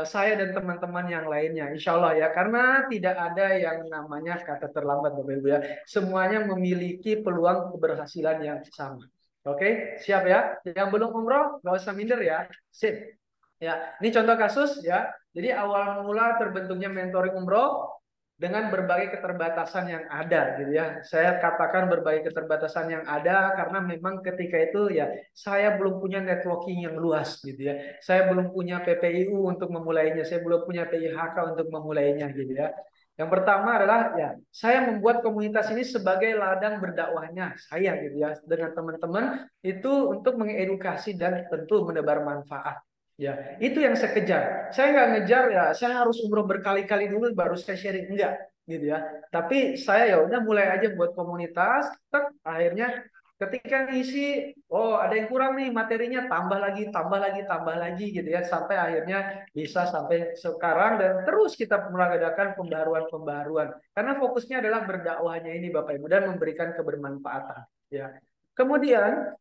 saya dan teman-teman yang lainnya, insya Allah ya, karena tidak ada yang namanya kata terlambat Bapak Ibu ya. Semuanya memiliki peluang keberhasilan yang sama. Oke, siap ya. Yang belum umroh, nggak usah minder ya. Sip. Ya, ini contoh kasus ya. Jadi awal mula terbentuknya mentoring umroh dengan berbagai keterbatasan yang ada gitu ya. Saya katakan berbagai keterbatasan yang ada karena memang ketika itu ya saya belum punya networking yang luas gitu ya. Saya belum punya PPIU untuk memulainya, saya belum punya PIHK untuk memulainya gitu ya. Yang pertama adalah ya saya membuat komunitas ini sebagai ladang berdakwahnya saya gitu ya dengan teman-teman itu untuk mengedukasi dan tentu menebar manfaat. Ya, itu yang saya kejar. Saya nggak ngejar ya, saya harus umroh berkali-kali dulu baru saya sharing enggak, gitu ya. Tapi saya ya udah mulai aja buat komunitas. Tak, akhirnya ketika ngisi, oh ada yang kurang nih materinya, tambah lagi, tambah lagi, tambah lagi, gitu ya. Sampai akhirnya bisa sampai sekarang dan terus kita mengadakan pembaruan-pembaruan. Karena fokusnya adalah berdakwahnya ini Bapak Ibu dan memberikan kebermanfaatan. Ya. Kemudian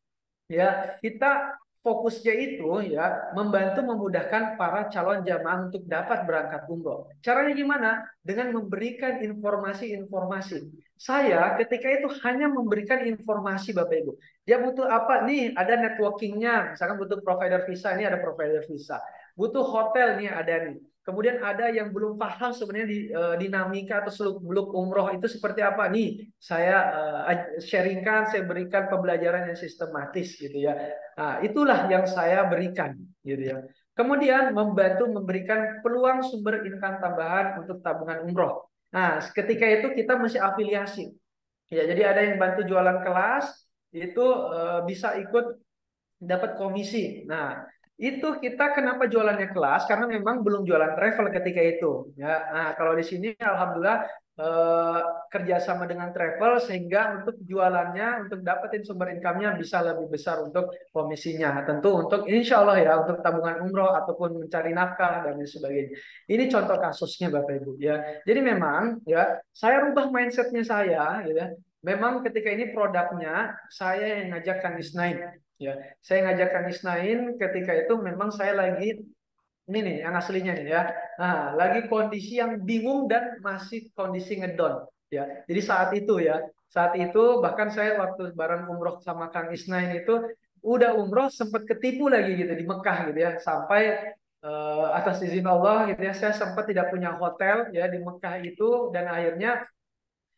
ya kita fokusnya itu ya membantu memudahkan para calon jamaah untuk dapat berangkat umroh. Caranya gimana? Dengan memberikan informasi-informasi. Saya ketika itu hanya memberikan informasi Bapak Ibu. Dia butuh apa nih? Ada networkingnya. Misalkan butuh provider visa, ini ada provider visa. Butuh hotel nih ada nih. Kemudian ada yang belum paham sebenarnya di dinamika atau seluk-beluk umroh itu seperti apa nih? Saya sharingkan, saya berikan pembelajaran yang sistematis gitu ya. Nah, itulah yang saya berikan gitu ya. Kemudian membantu memberikan peluang sumber income tambahan untuk tabungan umroh. Nah, ketika itu kita masih afiliasi. Ya, jadi ada yang bantu jualan kelas itu bisa ikut dapat komisi. Nah, itu kita kenapa jualannya kelas? Karena memang belum jualan travel ketika itu. Ya, nah kalau di sini alhamdulillah eh, kerjasama dengan travel sehingga untuk jualannya, untuk dapetin sumber income-nya bisa lebih besar untuk komisinya. Tentu untuk insya Allah ya untuk tabungan umroh ataupun mencari nafkah dan lain sebagainya. Ini contoh kasusnya Bapak Ibu ya. Jadi memang ya saya rubah mindsetnya saya, ya. Memang ketika ini produknya saya yang ngajak Kang Isnain. Ya, saya ngajak Kang Isnain ketika itu memang saya lagi ini nih yang aslinya nih ya. Nah, lagi kondisi yang bingung dan masih kondisi ngedon ya. Jadi saat itu bahkan saya waktu bareng umroh sama Kang Isnain itu udah umroh sempat ketipu lagi gitu di Mekah gitu ya. Sampai atas izin Allah gitu ya, saya sempat tidak punya hotel ya di Mekah itu dan akhirnya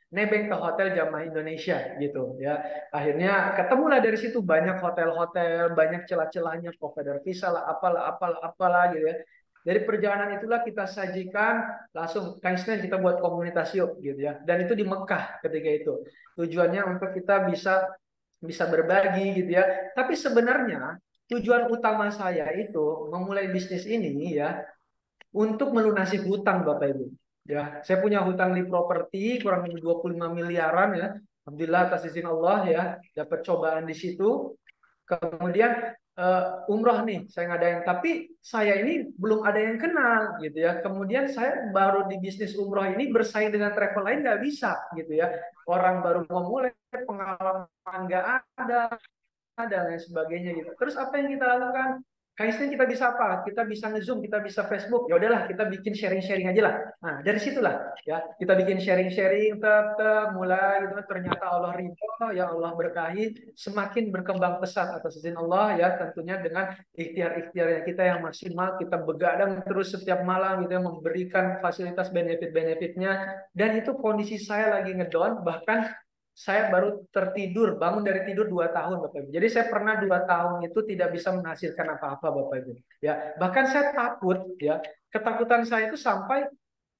nebeng ke hotel jamaah Indonesia gitu ya. Akhirnya ketemulah dari situ banyak hotel-hotel, banyak celah-celahnya provider visa lah, apalah, apalah, apalah gitu ya. Dari perjalanan itulah kita sajikan langsung Kang kita buat komunitas yuk gitu ya. Dan itu di Mekah ketika itu. Tujuannya untuk kita bisa bisa berbagi gitu ya. Tapi sebenarnya tujuan utama saya itu memulai bisnis ini ya untuk melunasi hutang Bapak Ibu. Ya, saya punya hutang di properti kurang lebih 25 miliaran ya. Alhamdulillah atas izin Allah ya, dapat cobaan di situ. Kemudian umroh nih saya ngadain, tapi saya ini belum ada yang kenal gitu ya. Kemudian saya baru di bisnis umroh ini bersaing dengan travel lain nggak bisa gitu ya. Orang baru mau mulai, pengalaman nggak ada, dan lain sebagainya gitu. Terus apa yang kita lakukan? Kaisnya kita bisa apa? Kita bisa nge-zoom, kita bisa Facebook. Ya udahlah, kita bikin sharing-sharing aja lah. Nah, dari situlah ya, kita bikin sharing-sharing tetap mulai gitu ternyata Allah ridho, ya Allah berkahi, semakin berkembang pesat atas izin Allah ya, tentunya dengan ikhtiar-ikhtiar kita yang maksimal, kita begadang terus setiap malam gitu ya, memberikan fasilitas benefit-benefitnya dan itu kondisi saya lagi ngedown bahkan saya baru tertidur, bangun dari tidur 2 tahun Bapak Ibu. Jadi saya pernah 2 tahun itu tidak bisa menghasilkan apa-apa Bapak Ibu. Ya, bahkan saya takut ya, ketakutan saya itu sampai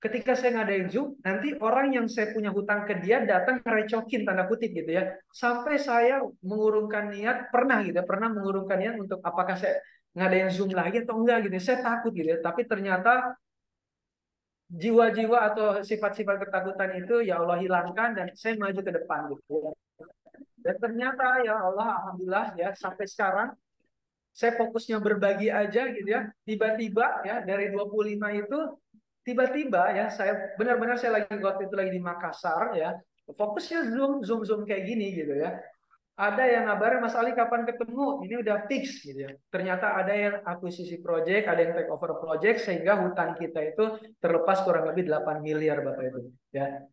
ketika saya ngadain Zoom, nanti orang yang saya punya hutang ke dia datang ngerecokin tanda kutip gitu ya. Sampai saya mengurungkan niat, pernah gitu, pernah mengurungkan niat untuk apakah saya ngadain Zoom lagi atau enggak gitu. Saya takut gitu ya. Tapi ternyata jiwa-jiwa atau sifat-sifat ketakutan itu ya Allah hilangkan dan saya maju ke depan gitu ya. Dan ternyata ya Allah alhamdulillah ya sampai sekarang saya fokusnya berbagi aja gitu ya. Tiba-tiba ya dari 25 itu tiba-tiba ya saya benar-benar saya lagi waktu itu lagi di Makassar ya. Fokusnya Zoom Zoom Zoom kayak gini gitu ya. Ada yang ngabarin Mas Ali kapan ketemu, ini udah fix gitu ya. Ternyata ada yang akuisisi project, ada yang take over project sehingga hutang kita itu terlepas kurang lebih 8 miliar Bapak Ibu ya.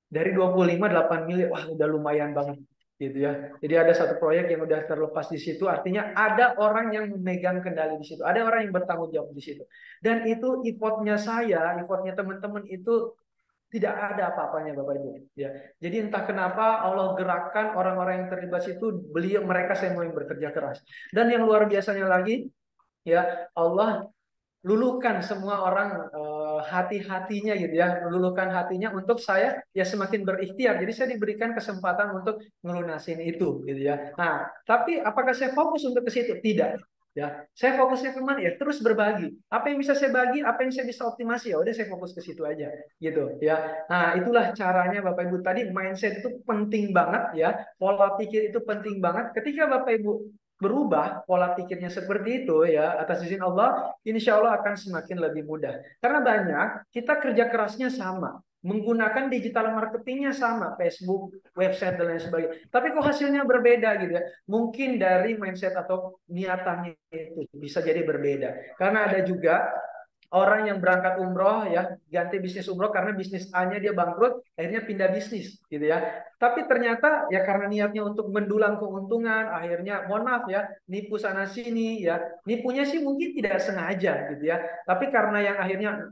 Dari 25 8 miliar, wah udah lumayan banget gitu ya. Jadi ada satu proyek yang udah terlepas di situ, artinya ada orang yang memegang kendali di situ, ada orang yang bertanggung jawab di situ. Dan itu effortnya saya, effortnya teman-teman itu tidak ada apa-apanya Bapak Ibu ya. Jadi entah kenapa Allah gerakkan orang-orang yang terlibat situ, beliau mereka semua yang bekerja keras. Dan yang luar biasanya lagi ya, Allah luluhkan semua orang hati-hatinya gitu ya, luluhkan hatinya untuk saya ya semakin berikhtiar. Jadi saya diberikan kesempatan untuk ngelunasin itu gitu ya. Nah, tapi apakah saya fokus untuk ke situ? Tidak. Ya, saya fokusnya kemana ya? Terus berbagi. Apa yang bisa saya bagi, apa yang saya bisa optimasi ya udah saya fokus ke situ aja gitu ya. Nah, itulah caranya Bapak Ibu tadi mindset itu penting banget ya. Pola pikir itu penting banget. Ketika Bapak Ibu berubah pola pikirnya seperti itu ya atas izin Allah, insya Allah akan semakin lebih mudah. Karena banyak kita kerja kerasnya sama, menggunakan digital marketingnya sama, Facebook, website dan lain sebagainya. Tapi kok hasilnya berbeda gitu ya. Mungkin dari mindset atau niatannya itu bisa jadi berbeda. Karena ada juga orang yang berangkat umroh ya ganti bisnis umroh karena bisnis A-nya dia bangkrut, akhirnya pindah bisnis gitu ya. Tapi ternyata ya karena niatnya untuk mendulang keuntungan, akhirnya mohon maaf ya nipu sana sini ya. Nipunya sih mungkin tidak sengaja gitu ya. Tapi karena yang akhirnya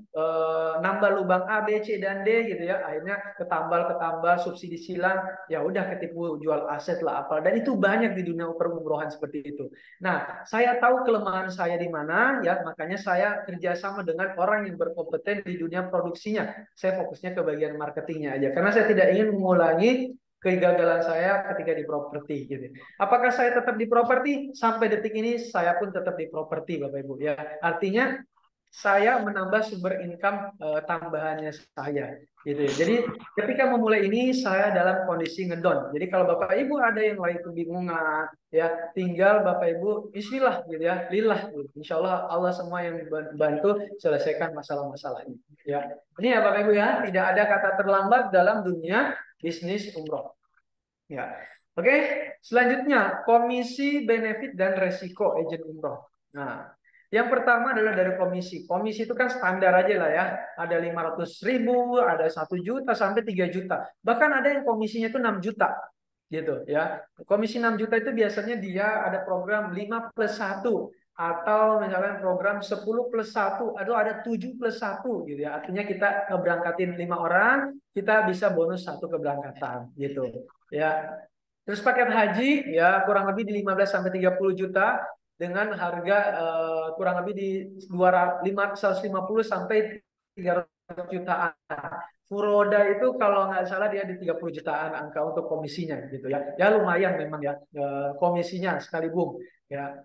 nambah lubang A, B, C dan D gitu ya, akhirnya ketambal subsidi silang, ya udah ketipu jual aset lah apa. Dan itu banyak di dunia perumrohan seperti itu. Nah, saya tahu kelemahan saya di mana ya, makanya saya kerjasama dengan orang yang berkompeten di dunia produksinya. Saya fokusnya ke bagian marketingnya aja, karena saya tidak ingin mengulangi kegagalan saya ketika di properti gitu. Apakah saya tetap di properti? Sampai detik ini saya pun tetap di properti Bapak Ibu ya. Artinya saya menambah sumber income tambahannya saya gitu ya. Jadi ketika memulai ini saya dalam kondisi ngedon. Jadi kalau Bapak Ibu ada yang lagi kebingungan ya, tinggal Bapak Ibu bismillah gitu ya, lillah gitu. Insya Allah Allah semua yang bantu selesaikan masalah-masalahnya ya. Ini ya Bapak Ibu ya, tidak ada kata terlambat dalam dunia bisnis umroh ya. Oke, selanjutnya komisi benefit dan resiko agen umroh. Nah, yang pertama adalah dari komisi. Komisi itu kan standar aja lah ya. Ada 500.000, ada 1 juta sampai 3 juta. Bahkan ada yang komisinya itu 6 juta gitu ya. Komisi 6 juta itu biasanya dia ada program 5+1 atau misalnya program 10+1 atau ada 7+1 gitu ya. Artinya kita ngeberangkatin 5 orang, kita bisa bonus 1 keberangkatan gitu ya. Terus paket haji ya kurang lebih di 15 sampai 30 juta dengan harga kurang lebih di 150 sampai 300 jutaan. Furoda itu kalau nggak salah dia di 30 jutaan angka untuk komisinya gitu ya. Ya lumayan memang ya komisinya sekali boom ya.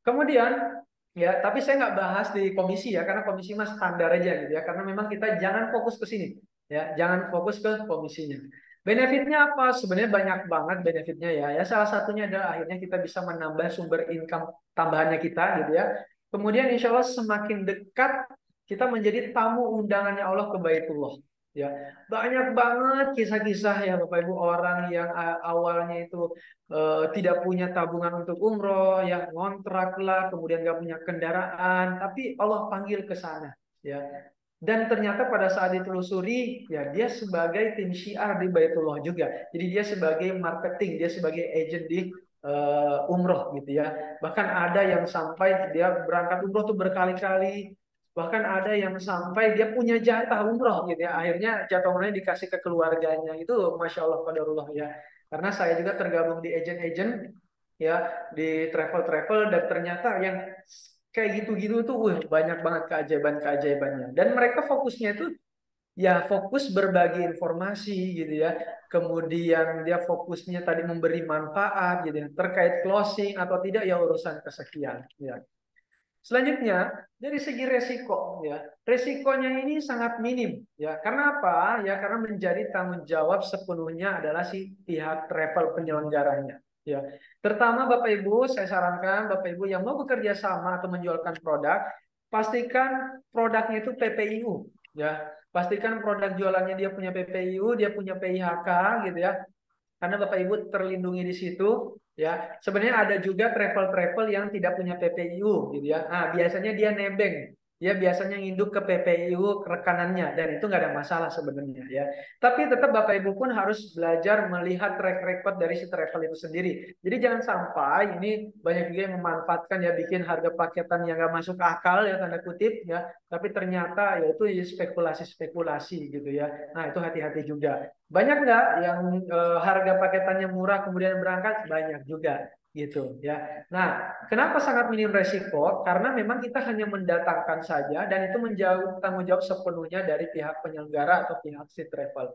Kemudian ya tapi saya nggak bahas di komisi ya karena komisi mas standar aja gitu ya karena memang kita jangan fokus ke sini ya, jangan fokus ke komisinya. Benefitnya apa? Sebenarnya banyak banget benefitnya ya. Ya salah satunya adalah akhirnya kita bisa menambah sumber income tambahannya kita gitu ya. Kemudian insya Allah semakin dekat kita menjadi tamu undangannya Allah ke Baitullah. Ya, banyak banget kisah-kisah ya Bapak Ibu orang yang awalnya itu tidak punya tabungan untuk umroh, ya ngontrak lah, kemudian nggak punya kendaraan, tapi Allah panggil ke sana. Ya, dan ternyata pada saat ditelusuri, ya dia sebagai tim syiar di Baitullah juga. Jadi dia sebagai marketing, dia sebagai agent di umroh gitu ya. Bahkan ada yang sampai dia berangkat umroh tuh berkali-kali, Bahkan ada yang sampai dia punya jatah umroh gitu ya. Akhirnya jatah umrohnya dikasih ke keluarganya. Itu Masya Allah qadarullah ya. Karena saya juga tergabung di agent-agent ya, di travel-travel, dan ternyata yang kayak gitu-gitu tuh banyak banget keajaiban-keajaibannya. Dan mereka fokusnya itu ya fokus berbagi informasi gitu ya. Kemudian dia fokusnya tadi memberi manfaat gitu ya. Terkait closing atau tidak ya urusan kesekian ya. Selanjutnya, dari segi resiko, ya, resikonya ini sangat minim, ya. Karena apa? Ya, karena menjadi tanggung jawab sepenuhnya adalah si pihak travel penyelenggaranya, ya. Terutama Bapak Ibu, saya sarankan Bapak Ibu yang mau bekerja sama atau menjualkan produk, pastikan produknya itu PPIU, ya. Pastikan produk jualannya dia punya PPIU, dia punya PIHK, gitu ya. Karena Bapak Ibu terlindungi di situ ya. Sebenarnya ada juga travel-travel yang tidak punya PPIU gitu ya. Nah, biasanya dia nebeng. Dia biasanya nginduk ke PPIU rekanannya, dan itu nggak ada masalah sebenarnya ya. Tapi tetap Bapak Ibu pun harus belajar melihat track record dari si travel itu sendiri. Jadi jangan sampai ini banyak juga yang memanfaatkan ya, bikin harga paketan yang nggak masuk akal ya, tanda kutip ya. Tapi ternyata ya itu spekulasi-spekulasi gitu ya. Nah, itu hati-hati juga. Banyak nggak yang harga paketannya murah kemudian berangkat? Banyak juga gitu ya. Nah, kenapa sangat minim resiko? Karena memang kita hanya mendatangkan saja, dan itu menjauh tanggung jawab sepenuhnya dari pihak penyelenggara atau pihak si travel.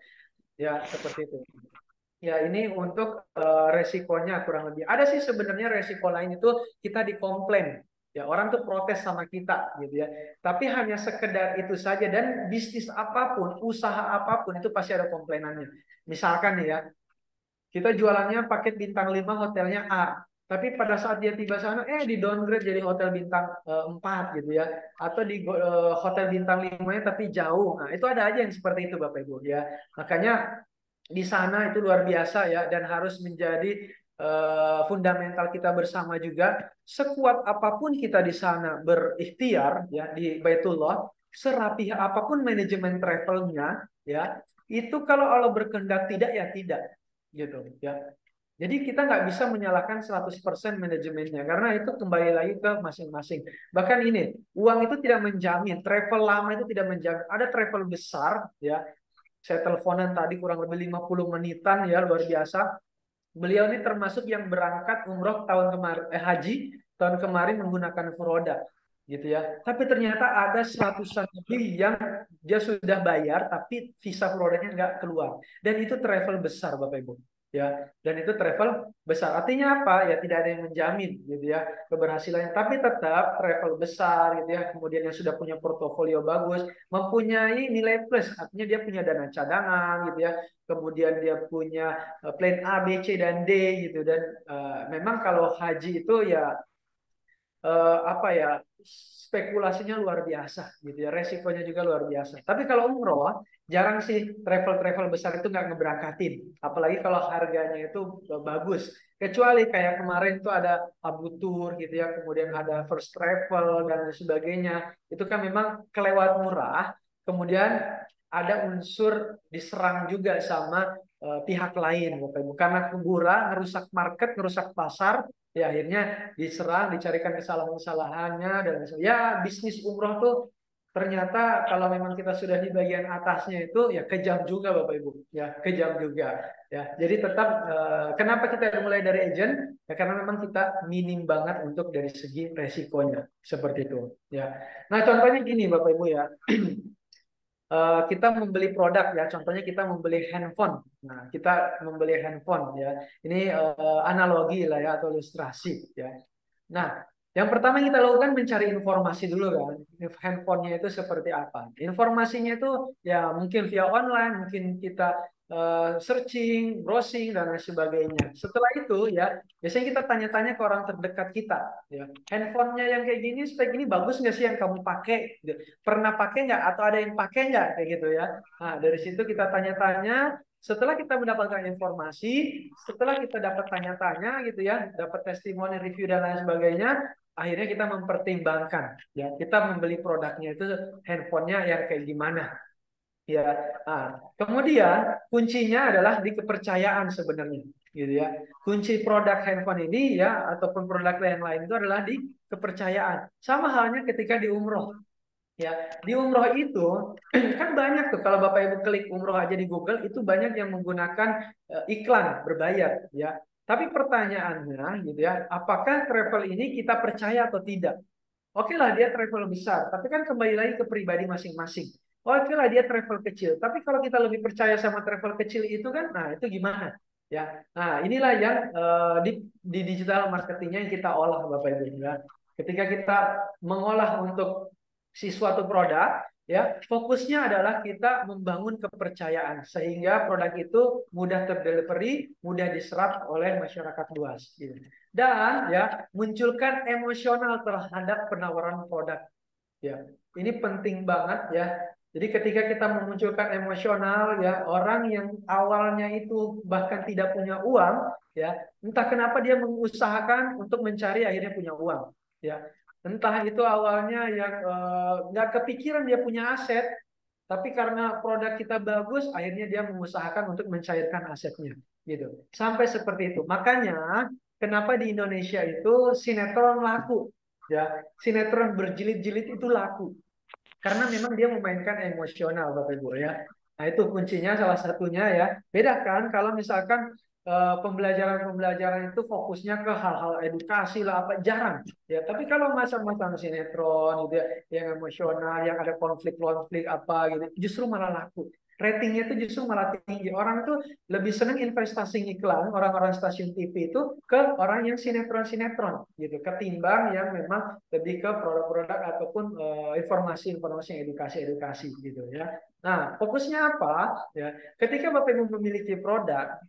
Ya, seperti itu. Ya, ini untuk resikonya kurang lebih. Ada sih sebenarnya resiko lain, itu kita dikomplain. Ya, orang tuh protes sama kita gitu ya. Tapi hanya sekedar itu saja, dan bisnis apapun, usaha apapun itu pasti ada komplainannya. Misalkan nih ya, kita jualannya paket bintang 5 hotelnya A. Tapi pada saat dia tiba sana, di downgrade jadi hotel bintang 4 gitu ya. Atau di hotel bintang 5-nya tapi jauh. Nah, itu ada aja yang seperti itu Bapak Ibu ya. Makanya di sana itu luar biasa ya, dan harus menjadi fundamental kita bersama juga. Sekuat apapun kita di sana berikhtiar ya di Baitullah, serapih apapun manajemen travelnya ya, itu kalau Allah berkehendak tidak ya tidak gitu ya. Jadi kita nggak bisa menyalahkan 100% manajemennya, karena itu kembali lagi ke masing-masing. Bahkan ini, uang itu tidak menjamin, travel lama itu tidak menjamin. Ada travel besar ya, saya teleponan tadi kurang lebih 50 menitan ya, luar biasa. Beliau ini termasuk yang berangkat umroh tahun kemarin, haji tahun kemarin menggunakan Furoda gitu ya. Tapi ternyata ada seratusan lebih yang dia sudah bayar tapi visa Furodanya nggak keluar. Dan itu travel besar Bapak Ibu. Ya, dan itu travel besar. Artinya apa? Ya tidak ada yang menjamin gitu ya keberhasilannya. Tapi tetap travel besar gitu ya. Kemudian yang sudah punya portofolio bagus, mempunyai nilai plus. Artinya dia punya dana cadangan gitu ya. Kemudian dia punya plan A, B, C, dan D gitu. Dan memang kalau haji itu ya apa ya, spekulasinya luar biasa gitu ya, resikonya juga luar biasa. Tapi kalau umroh jarang sih travel-travel besar itu nggak ngeberangkatin, apalagi kalau harganya itu bagus. Kecuali kayak kemarin tuh ada Abu Tur gitu ya, kemudian ada First Travel dan sebagainya. Itu kan memang kelewat murah, kemudian ada unsur diserang juga sama pihak lain, Bapak Ibu. Karena kuburan ngerusak market, ngerusak pasar, ya akhirnya diserang, dicarikan kesalahan-kesalahannya, dan ya bisnis umroh tuh ternyata kalau memang kita sudah di bagian atasnya itu ya kejam juga Bapak Ibu, ya kejam juga ya. Jadi tetap kenapa kita mulai dari agent? Ya karena memang kita minim banget untuk dari segi resikonya seperti itu ya. Nah, contohnya gini Bapak Ibu ya. Kita membeli produk ya, contohnya kita membeli handphone. Nah, kita membeli handphone ya. Ini analogi lah ya, atau ilustrasi ya. Nah, yang pertama yang kita lakukan mencari informasi dulu kan, handphonenya itu seperti apa. Informasinya itu ya mungkin via online, mungkin kita searching, browsing dan lain sebagainya. Setelah itu ya, biasanya kita tanya-tanya ke orang terdekat kita. Ya, handphonenya yang kayak gini, spek ini bagus nggak sih yang kamu pakai? Gitu. Pernah pakai nggak? Atau ada yang pakai nggak? Kayak gitu ya. Nah, dari situ kita tanya-tanya. Setelah kita mendapatkan informasi, setelah kita dapat tanya-tanya gitu ya, dapat testimoni, review dan lain sebagainya, akhirnya kita mempertimbangkan ya, kita membeli produknya itu handphonenya yang kayak gimana ya. Kemudian kuncinya adalah di kepercayaan sebenarnya gitu ya. Kunci produk handphone ini ya, ataupun produk yang lain itu adalah di kepercayaan. Sama halnya ketika di umroh. Ya, di umroh itu kan banyak tuh kalau Bapak Ibu klik umroh aja di Google itu banyak yang menggunakan iklan berbayar ya. Tapi pertanyaannya gitu ya, apakah travel ini kita percaya atau tidak? Oke lah dia travel besar, tapi kan kembali lagi ke pribadi masing-masing. Oke lah dia travel kecil, tapi kalau kita lebih percaya sama travel kecil itu kan, nah itu gimana? Ya, nah inilah yang di digital marketingnya yang kita olah Bapak Ibu ya. Ketika kita mengolah untuk si suatu produk, ya fokusnya adalah kita membangun kepercayaan sehingga produk itu mudah terdelivery, mudah diserap oleh masyarakat luas. Gitu. Dan ya munculkan emosional terhadap penawaran produk. Ya, ini penting banget ya. Jadi ketika kita memunculkan emosional ya, orang yang awalnya itu bahkan tidak punya uang ya, entah kenapa dia mengusahakan untuk mencari akhirnya punya uang ya. Entah itu awalnya yang nggak kepikiran dia punya aset, tapi karena produk kita bagus, akhirnya dia mengusahakan untuk mencairkan asetnya gitu. Sampai seperti itu. Makanya kenapa di Indonesia itu sinetron laku ya, sinetron berjilid-jilid itu laku karena memang dia memainkan emosional Bapak Ibu ya. Nah itu kuncinya salah satunya ya. Beda kan kalau misalkan pembelajaran-pembelajaran itu fokusnya ke hal-hal edukasi lah apa jarang ya. Tapi kalau macam-macam sinetron gitu ya, yang emosional, yang ada konflik-konflik apa gitu, justru malah laku. Ratingnya itu justru malah tinggi. Orang tuh lebih senang investasi iklan orang-orang stasiun TV itu ke orang yang sinetron-sinetron gitu, ketimbang yang memang lebih ke produk-produk ataupun informasi-informasi edukasi-edukasi gitu ya. Nah, fokusnya apa? Ya, ketika Bapak Ibu memiliki produk,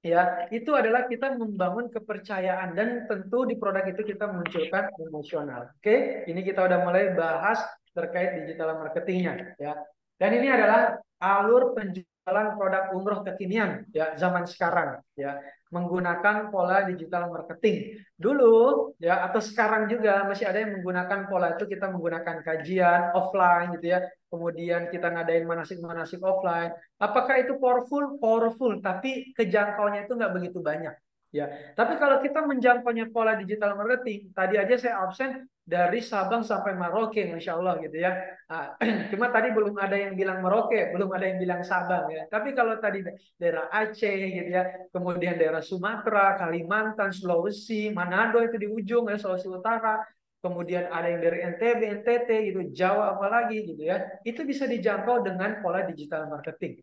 ya itu adalah kita membangun kepercayaan dan tentu di produk itu kita munculkan emosional. Oke, ini kita udah mulai bahas terkait digital marketingnya ya. Dan ini adalah alur penjualan produk umroh kekinian ya zaman sekarang ya menggunakan pola digital marketing. Dulu ya atau sekarang juga masih ada yang menggunakan pola itu kita menggunakan kajian offline gitu ya. Kemudian kita ngadain manasik-manasik offline. Apakah itu powerful? Powerful, tapi kejangkauannya itu nggak begitu banyak. Ya, tapi kalau kita menjangkaunya pola digital marketing, tadi aja saya absen dari Sabang sampai Merauke, Masya Allah gitu ya. Nah, cuma tadi belum ada yang bilang Merauke, belum ada yang bilang Sabang ya. Tapi kalau tadi daerah Aceh gitu ya, kemudian daerah Sumatera, Kalimantan, Sulawesi, Manado itu di ujung ya, Sulawesi Utara, kemudian ada yang dari NTB, NTT gitu, Jawa apalagi gitu ya, itu bisa dijangkau dengan pola digital marketing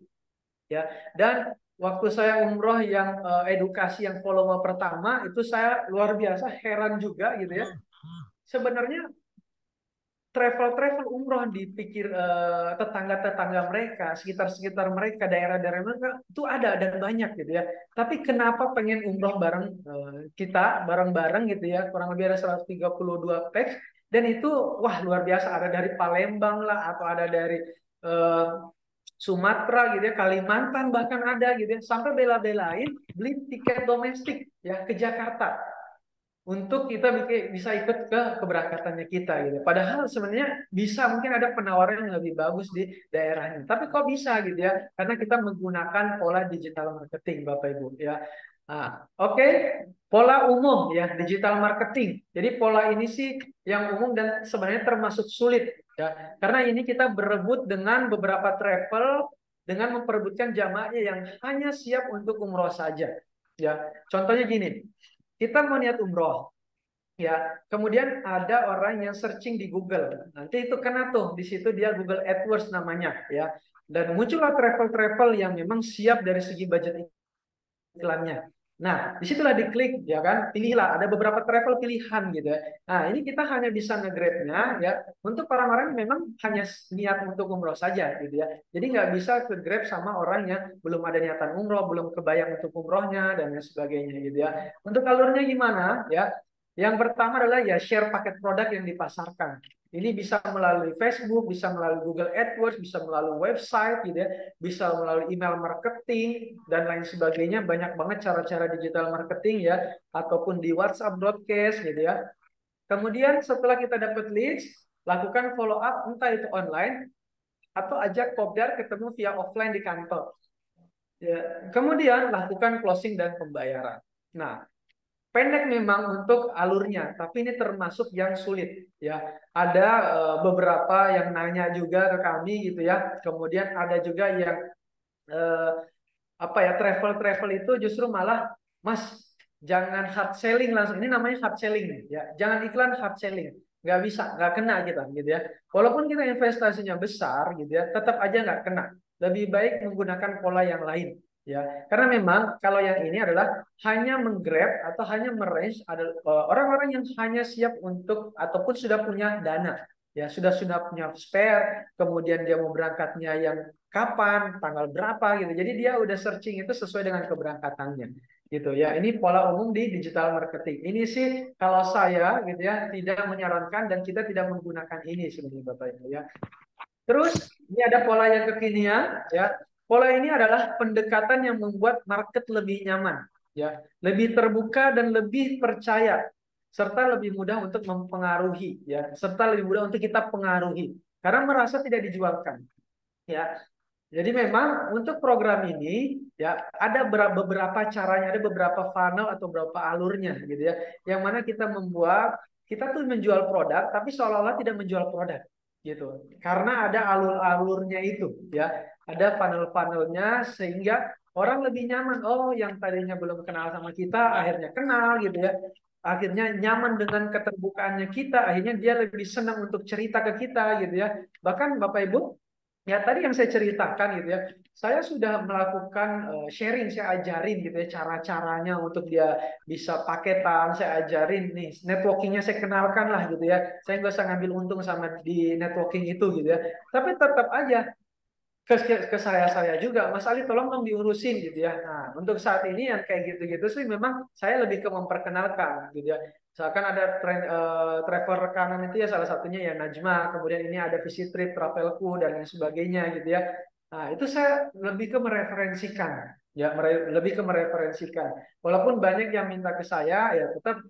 ya. Dan waktu saya umroh yang edukasi yang volume pertama itu saya luar biasa heran juga gitu ya. Sebenarnya travel-travel umroh dipikir tetangga-tetangga mereka, sekitar-sekitar mereka, daerah-daerah mereka itu ada dan banyak gitu ya. Tapi kenapa pengen umroh bareng kita, bareng-bareng gitu ya, kurang lebih ada 132 pack dan itu wah luar biasa ada dari Palembang lah atau ada dari eh, Sumatera gitu ya, Kalimantan bahkan ada gitu ya, sampai bela-belain beli tiket domestik ya ke Jakarta untuk kita bisa ikut ke keberangkatannya kita gitu. Padahal sebenarnya bisa mungkin ada penawaran yang lebih bagus di daerahnya. Tapi kok bisa gitu ya? Karena kita menggunakan pola digital marketing Bapak Ibu ya. Nah, oke. Pola umum ya digital marketing. Jadi pola ini sih yang umum dan sebenarnya termasuk sulit ya. Karena ini kita berebut dengan beberapa travel dengan memperebutkan jamaahnya yang hanya siap untuk umroh saja. Ya, contohnya gini, kita mau niat umroh, ya. Kemudian ada orang yang searching di Google. Nanti itu kena tuh di situ dia Google AdWords namanya, ya. Dan muncullah travel-travel yang memang siap dari segi budget iklannya. Nah, disitulah diklik, ya kan? Pilihlah, ada beberapa travel pilihan gitu ya. Nah, ini kita hanya bisa nge-grade-nya ya untuk orang-orang yang memang hanya niat untuk umroh saja gitu ya. Jadi nggak bisa ke-grab sama orang yang belum ada niatan umroh, belum kebayang untuk umrohnya dan lain sebagainya gitu ya. Untuk alurnya gimana ya? Yang pertama adalah ya share paket produk yang dipasarkan. Ini bisa melalui Facebook, bisa melalui Google AdWords, bisa melalui website gitu ya, bisa melalui email marketing dan lain sebagainya. Banyak banget cara-cara digital marketing ya, ataupun di WhatsApp broadcast gitu ya. Kemudian setelah kita dapat leads, lakukan follow up entah itu online atau ajak kopdar ketemu via offline di kantor. Ya. Kemudian lakukan closing dan pembayaran. Nah, pendek memang untuk alurnya, tapi ini termasuk yang sulit ya. Ada beberapa yang nanya juga ke kami gitu ya. Kemudian ada juga yang eh, apa ya, travel itu justru malah, Mas, jangan hard selling langsung. Ini namanya hard selling nih ya. Jangan iklan hard selling. Nggak bisa, nggak kena kita gitu ya. Walaupun kita investasinya besar gitu ya, tetap aja nggak kena. Lebih baik menggunakan pola yang lain ya. Karena memang kalau yang ini adalah hanya menggrab atau hanya merange ada orang-orang yang hanya siap untuk ataupun sudah punya dana ya, sudah punya spare, kemudian dia mau berangkatnya yang kapan, tanggal berapa gitu. Jadi dia udah searching itu sesuai dengan keberangkatannya gitu ya. Ini pola umum di digital marketing. Ini sih kalau saya gitu ya tidak menyarankan dan kita tidak menggunakan ini sebenarnya Bapak Ibu ya. Terus ini ada pola yang kekinian ya. Pola ini adalah pendekatan yang membuat market lebih nyaman ya, lebih terbuka dan lebih percaya serta lebih mudah untuk mempengaruhi ya, serta lebih mudah untuk kita pengaruhi karena merasa tidak dijualkan ya. Jadi memang untuk program ini ya ada beberapa caranya, ada beberapa funnel atau beberapa alurnya gitu ya. Yang mana kita membuat kita tuh menjual produk tapi seolah-olah tidak menjual produk gitu. Karena ada alur-alurnya itu ya. Ada funnel-funnelnya sehingga orang lebih nyaman. Oh, yang tadinya belum kenal sama kita akhirnya kenal gitu ya. Akhirnya nyaman dengan keterbukaannya kita, akhirnya dia lebih senang untuk cerita ke kita gitu ya. Bahkan Bapak Ibu, ya tadi yang saya ceritakan gitu ya, saya sudah melakukan sharing, saya ajarin gitu ya cara-caranya untuk dia bisa paketan, saya ajarin nih networkingnya saya kenalkan lah gitu ya. Saya nggak usah ngambil untung sama di networking itu gitu ya. Tapi tetap aja ke saya juga, Mas Ali tolong dong diurusin gitu ya. Nah, untuk saat ini yang kayak gitu-gitu sih memang saya lebih ke memperkenalkan gitu ya. Misalkan ada travel rekanan itu ya salah satunya ya Najma, kemudian ini ada visit trip travelku dan lain sebagainya gitu ya. Nah, itu saya lebih ke mereferensikan ya, lebih ke mereferensikan. Walaupun banyak yang minta ke saya ya tetap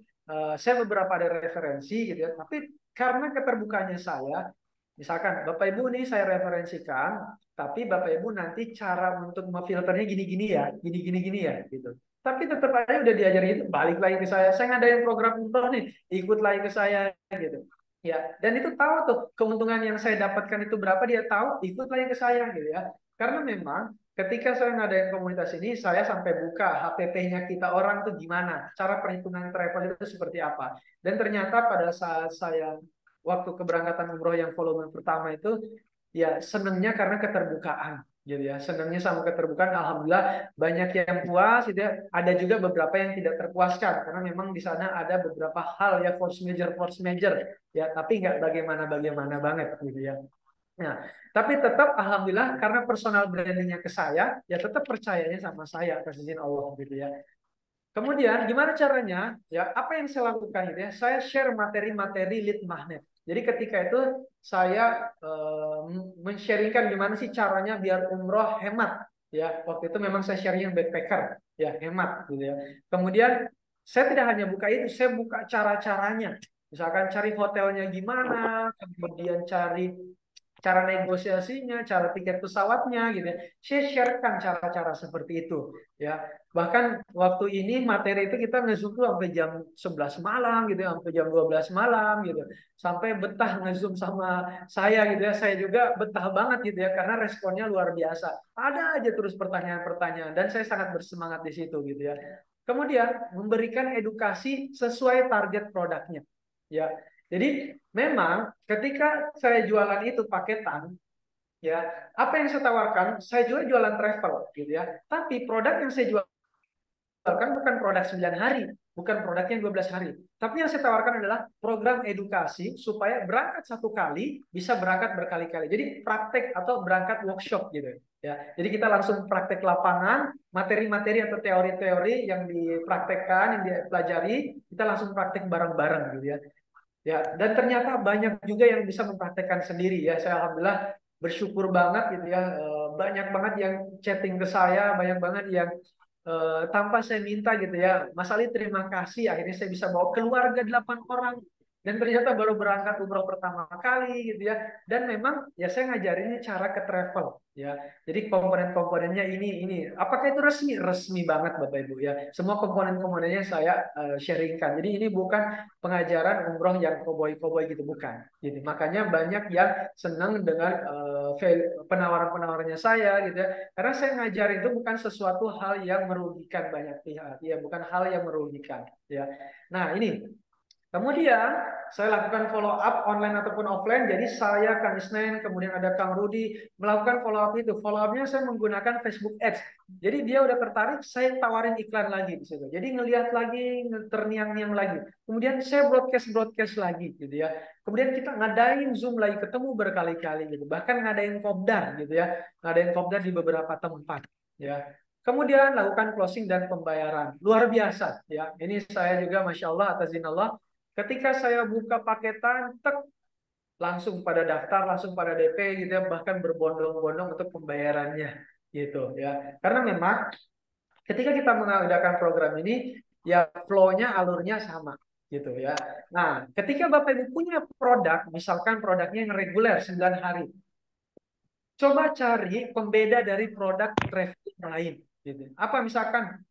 saya beberapa ada referensi gitu ya, tapi karena keterbukaannya saya, misalkan Bapak Ibu nih saya referensikan, tapi Bapak Ibu nanti cara untuk memfilternya gini-gini ya, gini-gini ya, gitu. Tapi tetap aja udah diajar gitu, balik lagi ke saya. Saya ngadain program umroh nih, ikut lagi ke saya gitu. Ya, dan itu tahu tuh keuntungan yang saya dapatkan itu berapa, dia tahu, ikut lagi ke saya gitu ya. Karena memang ketika saya ngadain komunitas ini, saya sampai buka HPP-nya kita orang tuh gimana, cara perhitungan travel itu seperti apa. Dan ternyata pada saat saya waktu keberangkatan umroh yang volume pertama itu, ya senangnya karena keterbukaan gitu ya, senangnya sama keterbukaan, alhamdulillah banyak yang puas gitu ya. Ada juga beberapa yang tidak terpuaskan karena memang di sana ada beberapa hal ya, force major ya, tapi nggak bagaimana banget gitu ya. Nah, tapi tetap alhamdulillah karena personal brandingnya ke saya, ya tetap percayanya sama saya atas izin Allah gitu ya. Kemudian gimana caranya? Ya, apa yang saya lakukan itu ya? Saya share materi-materi lead magnet. Jadi ketika itu saya men-sharingkan gimana sih caranya biar umroh hemat. Ya, waktu itu memang saya sharing yang backpacker, ya hemat gitu ya. Kemudian saya tidak hanya buka itu, saya buka cara-caranya. Misalkan cari hotelnya gimana, kemudian cari cara negosiasinya, cara tiket pesawatnya gitu ya. Saya sharekan cara-cara seperti itu ya. Bahkan waktu ini materi itu kita nge-zoom tuh sampai jam 11 malam gitu ya, sampai jam 12 malam gitu. Sampai betah nge-zoom sama saya gitu ya. Saya juga betah banget gitu ya karena responnya luar biasa. Ada aja terus pertanyaan-pertanyaan dan saya sangat bersemangat di situ gitu ya. Kemudian memberikan edukasi sesuai target produknya. Ya. Jadi memang ketika saya jualan itu paketan, ya apa yang saya tawarkan, saya juga jualan travel gitu ya. Tapi produk yang saya jualkan bukan produk 9 hari, bukan produknya 12 hari. Tapi yang saya tawarkan adalah program edukasi supaya berangkat satu kali bisa berangkat berkali-kali. Jadi praktek atau berangkat workshop gitu ya. Jadi kita langsung praktek lapangan, materi-materi atau teori-teori yang dipraktekkan, yang dipelajari, kita langsung praktek bareng-bareng gitu ya. Ya, dan ternyata banyak juga yang bisa mempraktekkan sendiri ya. Saya alhamdulillah bersyukur banget gitu ya. Banyak banget yang chatting ke saya, banyak banget yang tanpa saya minta gitu ya. Mas Ali terima kasih, akhirnya saya bisa bawa keluarga 8 orang dan ternyata baru berangkat umroh pertama kali gitu ya. Dan memang ya saya ngajarinnya cara ke travel ya. Jadi komponen-komponennya ini. Apakah itu resmi? Resmi banget Bapak Ibu ya. Semua komponen-komponennya saya sharingkan. Jadi ini bukan pengajaran umroh yang koboi-koboi gitu, bukan. Gitu. Makanya banyak yang senang dengan penawaran-penawarannya saya gitu ya. Karena saya ngajar itu bukan sesuatu hal yang merugikan banyak pihak, ya bukan hal yang merugikan ya. Nah, ini kemudian saya lakukan follow up online ataupun offline. Jadi saya, Kang Isnen, kemudian ada Kang Rudi melakukan follow up itu. Follow upnya saya menggunakan Facebook Ads. Jadi dia udah tertarik, saya tawarin iklan lagi di situ. Jadi ngelihat lagi, terniang-niang lagi. Kemudian saya broadcast lagi gitu ya. Kemudian kita ngadain Zoom lagi, ketemu berkali-kali gitu. Bahkan ngadain kopdar gitu ya. Ngadain kopdar di beberapa tempat ya. Kemudian lakukan closing dan pembayaran. Luar biasa ya. Ini saya juga Masya Allah atas izin Allah. Ketika saya buka paketan, tek, langsung pada daftar, langsung pada DP gitu ya, bahkan berbondong-bondong untuk pembayarannya gitu ya. Karena memang ketika kita mengadakan program ini, ya flow-nya, alurnya sama gitu ya. Nah, ketika Bapak Ibu punya produk, misalkan produknya yang reguler 9 hari, coba cari pembeda dari produk traveling lain gitu. Apa misalkan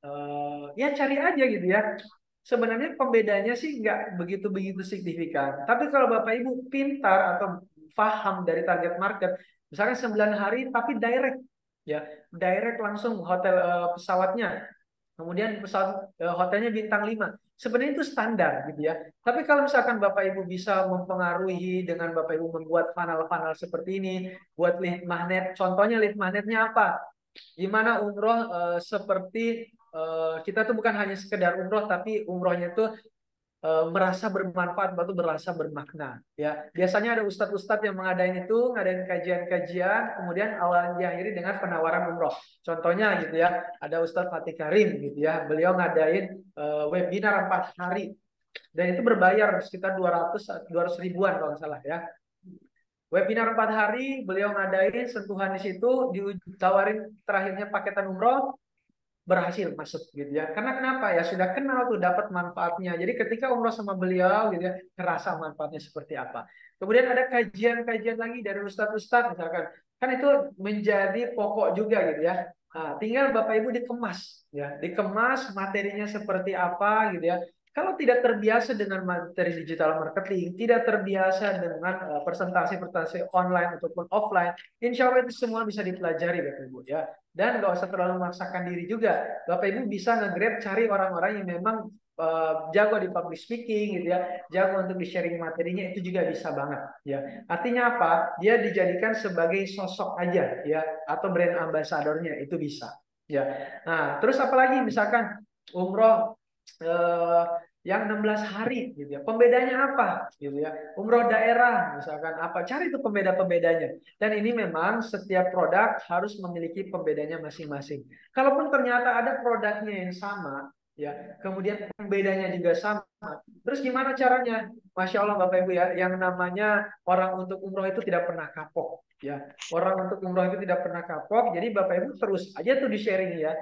ya cari aja gitu ya. Sebenarnya pembedanya sih nggak begitu-begitu signifikan. Tapi kalau Bapak Ibu pintar atau paham dari target market, misalnya 9 hari tapi direct ya, direct langsung hotel pesawatnya. Kemudian pesawat hotelnya bintang 5. Sebenarnya itu standar gitu ya. Tapi kalau misalkan Bapak Ibu bisa mempengaruhi dengan Bapak Ibu membuat funnel-funnel seperti ini, buat lead magnet. Contohnya lead magnetnya apa? Gimana umroh seperti kita tuh bukan hanya sekedar umroh, tapi umrohnya tuh merasa bermanfaat, batu berasa bermakna. Ya, biasanya ada ustadz-ustadz yang ngadain kajian-kajian, kemudian awalnya diakhiri dengan penawaran umroh. Contohnya gitu ya, ada Ustadz Fatih Karim gitu ya, beliau ngadain webinar 4 hari dan itu berbayar sekitar 200 ribuan kalau nggak salah ya. Webinar 4 hari, beliau ngadain sentuhan di situ, ditawarin terakhirnya paketan umroh, berhasil masuk gitu ya. Karena kenapa ya sudah kenal tuh dapat manfaatnya. Jadi ketika umroh sama beliau gitu ya, terasa manfaatnya seperti apa. Kemudian ada kajian-kajian lagi dari ustadz-ustadz misalkan. Kan itu menjadi pokok juga gitu ya. Nah, tinggal Bapak Ibu dikemas ya, dikemas materinya seperti apa gitu ya. Kalau tidak terbiasa dengan materi digital marketing, tidak terbiasa dengan presentasi-presentasi online ataupun offline, insya Allah itu semua bisa dipelajari Bapak Ibu ya. Dan nggak usah terlalu memaksakan diri juga. Bapak Ibu bisa nge-grab cari orang-orang yang memang jago di public speaking gitu ya, jago untuk di-sharing materinya, itu juga bisa banget ya. Artinya apa? Dia dijadikan sebagai sosok aja ya, atau brand ambassadornya itu bisa ya. Nah, terus apalagi misalkan umroh eh, yang 16 hari gitu ya. Pembedanya apa gitu ya? Umroh daerah misalkan apa? Cari itu pembeda-pembedanya. Dan ini memang setiap produk harus memiliki pembedanya masing-masing. Kalaupun ternyata ada produknya yang sama, ya, kemudian pembedanya juga sama. Terus gimana caranya? Masya Allah Bapak Ibu ya, yang namanya orang untuk umroh itu tidak pernah kapok. Ya, orang untuk umroh itu tidak pernah kapok. Jadi Bapak Ibu terus aja tuh di sharing ya.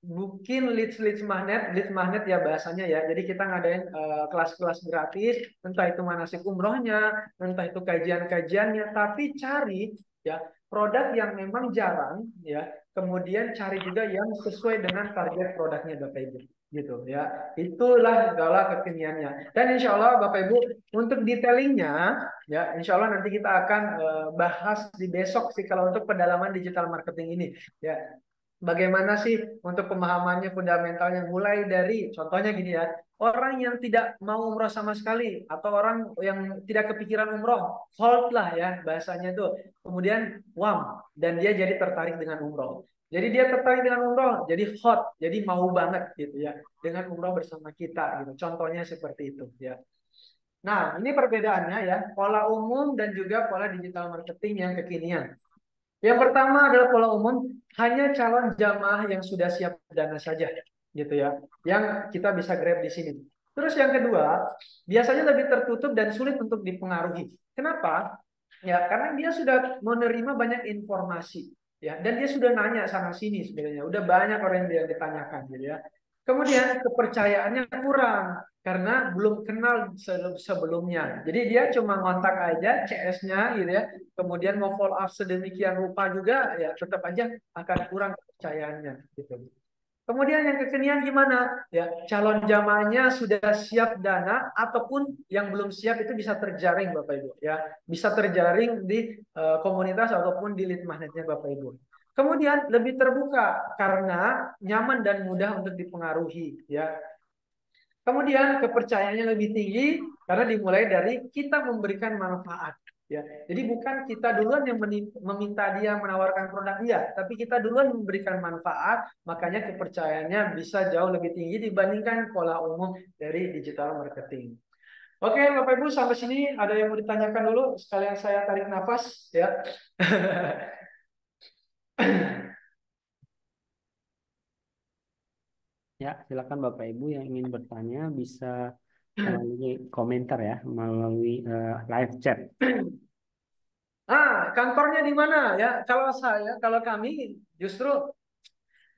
Mungkin lead magnet ya bahasanya ya. Jadi kita ngadain kelas-kelas gratis, entah itu manasik umrohnya, entah itu kajian-kajiannya, tapi cari ya produk yang memang jarang ya. Kemudian cari juga yang sesuai dengan target produknya Bapak Ibu gitu ya. Itulah segala kekiniannya. Dan insya Allah Bapak Ibu untuk detailingnya ya, insya Allah nanti kita akan bahas di besok sih kalau untuk pendalaman digital marketing ini ya. Bagaimana sih untuk pemahamannya fundamentalnya mulai dari contohnya gini ya, orang yang tidak mau umroh sama sekali atau orang yang tidak kepikiran umroh, hold lah ya bahasanya itu. Kemudian wam dan dia jadi tertarik dengan umroh. Jadi dia tertarik dengan umroh, jadi hot, jadi mau banget gitu ya dengan umroh bersama kita gitu. Contohnya seperti itu ya. Nah, ini perbedaannya ya, pola umum dan juga pola digital marketing yang kekinian. Yang pertama adalah pola umum, hanya calon jamaah yang sudah siap dana saja, gitu ya, yang kita bisa grab di sini. Terus yang kedua, biasanya lebih tertutup dan sulit untuk dipengaruhi. Kenapa? Ya, karena dia sudah menerima banyak informasi, ya, dan dia sudah nanya sana sini sebenarnya, udah banyak orang yang ditanyakan, gitu ya. Kemudian kepercayaannya kurang karena belum kenal sebelumnya. Jadi dia cuma ngontak aja CS-nya gitu ya. Kemudian mau follow up sedemikian rupa juga ya tetap aja akan kurang kepercayaannya gitu. Kemudian yang kekinian gimana? Ya, calon jamaahnya sudah siap dana ataupun yang belum siap itu bisa terjaring Bapak Ibu ya. Bisa terjaring di komunitas ataupun di lead magnetnya Bapak Ibu. Kemudian lebih terbuka karena nyaman dan mudah untuk dipengaruhi ya. Kemudian kepercayaannya lebih tinggi karena dimulai dari kita memberikan manfaat. Ya, jadi bukan kita duluan yang meminta dia menawarkan produk dia, tapi kita duluan memberikan manfaat, makanya kepercayaannya bisa jauh lebih tinggi dibandingkan pola umum dari digital marketing. Oke, Bapak Ibu sampai sini ada yang mau ditanyakan dulu sekalian saya tarik nafas ya. Ya, silakan Bapak Ibu yang ingin bertanya bisa melalui komentar ya, melalui live chat. Kantornya di mana ya? Kalau kami justru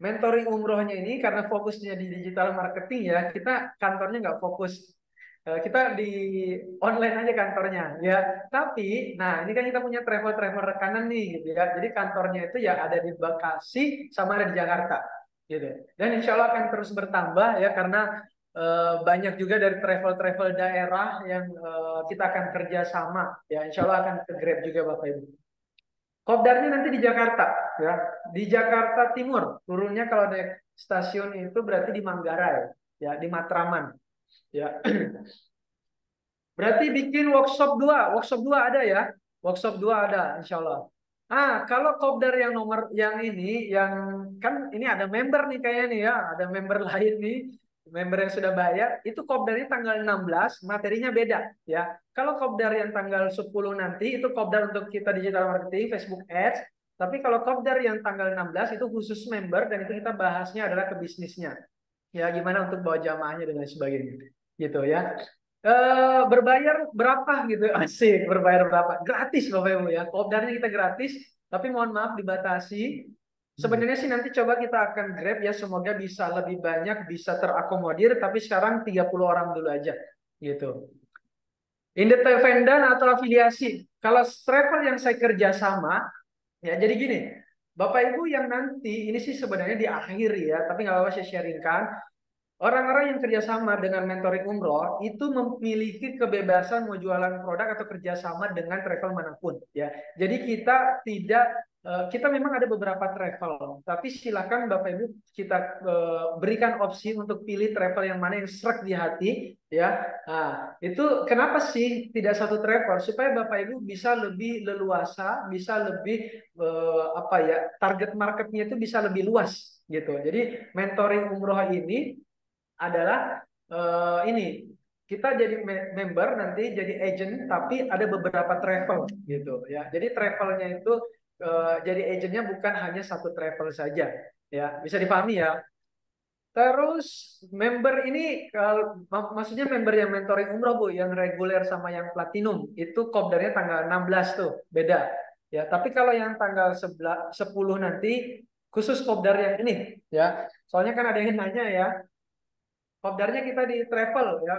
mentoring umrohnya ini karena fokusnya di digital marketing ya, kita kantornya nggak fokus. Kita di online aja kantornya ya. Tapi, nah ini kan kita punya travel rekanan nih gitu ya. Jadi kantornya itu ya ada di Bekasi sama ada di Jakarta gitu. Dan insya Allah akan terus bertambah ya karena banyak juga dari travel daerah yang kita akan kerjasama ya. Insya Allah akan ke Grab juga Bapak Ibu. Kopdarnya nanti di Jakarta, ya. Di Jakarta Timur. Turunnya kalau naik stasiun itu berarti di Manggarai, ya, di Matraman, ya. Berarti bikin workshop 2 ada ya. Workshop 2 ada, insya Allah. Kalau kopdar yang nomor yang ini, yang kan ini ada member nih kayaknya nih ya, ada member lain nih, member yang sudah bayar, itu kopdarnya tanggal 16, materinya beda ya. Kalau kopdar yang tanggal 10 nanti, itu kopdar untuk kita digital marketing, Facebook Ads. Tapi kalau kopdar yang tanggal 16 itu khusus member dan itu kita bahasnya adalah ke bisnisnya. Ya, gimana untuk bawa jamaahnya dan lain sebagainya. Gitu ya. Berbayar berapa gitu? Asik, berbayar berapa? Gratis Bapak Ibu ya. Kopdarnya kita gratis, tapi mohon maaf dibatasi. Sebenarnya sih nanti coba kita akan grab ya, semoga bisa lebih banyak, bisa terakomodir, tapi sekarang 30 orang dulu aja gitu. Independen atau afiliasi. Kalau travel yang saya kerjasama, ya jadi gini, Bapak Ibu yang nanti, ini sih sebenarnya di akhir ya, tapi nggak apa-apa saya sharingkan. Orang-orang yang kerjasama dengan mentoring umroh itu memiliki kebebasan mau jualan produk atau kerjasama dengan travel manapun ya. Jadi kita memang ada beberapa travel, tapi silakan Bapak Ibu kita berikan opsi untuk pilih travel yang mana yang serak di hati ya. Itu kenapa sih tidak satu travel supaya Bapak Ibu bisa lebih leluasa, bisa lebih target marketnya itu bisa lebih luas gitu. Jadi mentoring umroh ini adalah ini kita jadi member nanti jadi agent tapi ada beberapa travel gitu ya. Jadi travelnya itu jadi agentnya bukan hanya satu travel saja ya. Bisa dipahami ya. Terus member ini kalau maksudnya member yang mentoring umroh Bu, yang reguler sama yang platinum itu kopdarnya tanggal 16 tuh, beda. Ya, tapi kalau yang tanggal 10 nanti khusus kopdar yang ini ya. Soalnya kan ada yang nanya ya, kopdarnya kita di travel ya.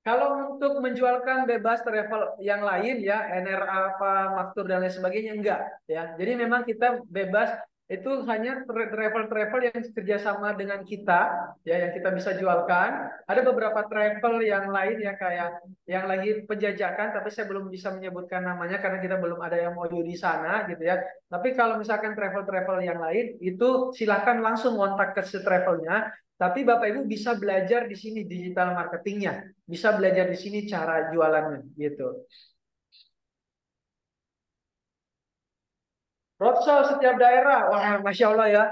Kalau untuk menjualkan bebas travel yang lain ya, NRA apa, Maktur dan lain sebagainya enggak ya. Jadi memang kita bebas itu hanya travel-travel yang kerjasama dengan kita ya, yang kita bisa jualkan. Ada beberapa travel yang lain ya kayak yang lagi penjajakan, tapi saya belum bisa menyebutkan namanya karena kita belum ada yang mau di sana gitu ya. Tapi kalau misalkan travel-travel yang lain itu silahkan langsung kontak ke si travelnya. Tapi Bapak Ibu bisa belajar di sini digital marketingnya, bisa belajar di sini cara jualannya gitu. Roadshow setiap daerah, wah masya Allah ya.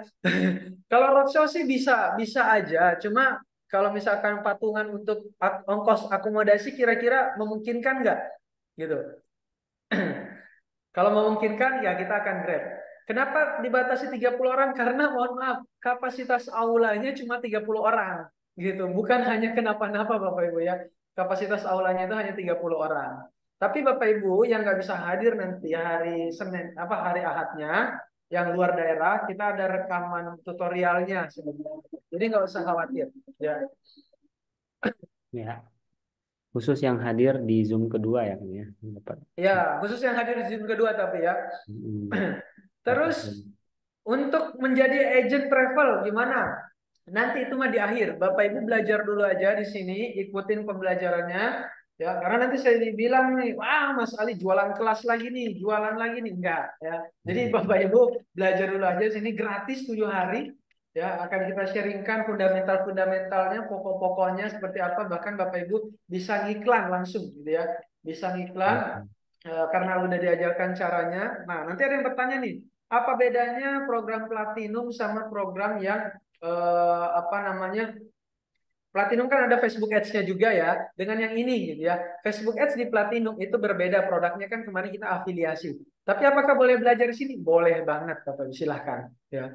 Kalau roadshow sih bisa bisa aja, cuma kalau misalkan patungan untuk ongkos akomodasi kira-kira memungkinkan nggak gitu. Kalau memungkinkan ya kita akan grab. Kenapa dibatasi 30 orang? Karena mohon maaf, kapasitas aulanya cuma 30 orang gitu. Bukan hanya kenapa-napa Bapak Ibu ya. Kapasitas aulanya itu hanya 30 orang. Tapi Bapak Ibu yang nggak bisa hadir nanti hari Senin hari Ahadnya yang luar daerah, kita ada rekaman tutorialnya sebenarnya. Jadi nggak usah khawatir. Ya, Ya, khusus yang hadir di Zoom kedua ya, Kang, ya. Dapat. ya khusus yang hadir di Zoom kedua tapi ya. Hmm, dapat. Terus untuk menjadi agent travel gimana? Nanti itu mah di akhir. Bapak Ibu belajar dulu aja di sini, ikutin pembelajarannya. Ya, karena nanti saya dibilang nih, wah Mas Ali jualan kelas lagi nih, jualan lagi nih. Enggak, ya. Jadi Bapak Ibu belajar dulu aja di sini gratis 7 hari. Ya, akan kita sharingkan fundamental-fundamentalnya, pokok-pokoknya seperti apa. Bahkan Bapak Ibu bisa ngiklan langsung gitu ya. Bisa ngiklan karena udah diajarkan caranya. Nah, nanti ada yang bertanya nih, apa bedanya program platinum sama program yang apa namanya, Platinum kan ada Facebook Ads-nya juga ya. Dengan yang ini gitu ya. Facebook Ads di Platinum itu berbeda produknya kan kemarin kita afiliasi. Tapi apakah boleh belajar di sini? Boleh banget, Bapak. Silahkan. Ya.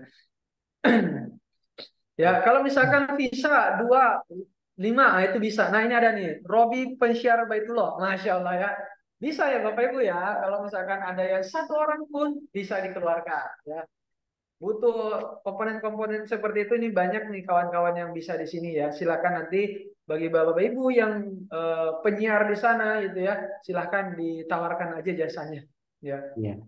Ya, kalau misalkan visa 2 5 nah itu bisa. Nah, ini ada nih, Robi pensiar Baitullah. Masya Allah ya. Bisa ya Bapak Ibu ya. Kalau misalkan ada yang 1 orang pun bisa dikeluarkan ya. Butuh komponen-komponen seperti itu, ini banyak nih kawan-kawan yang bisa di sini ya. Silakan nanti bagi Bapak Ibu yang penyiar di sana gitu ya, silakan ditawarkan aja jasanya. Ya, Ya.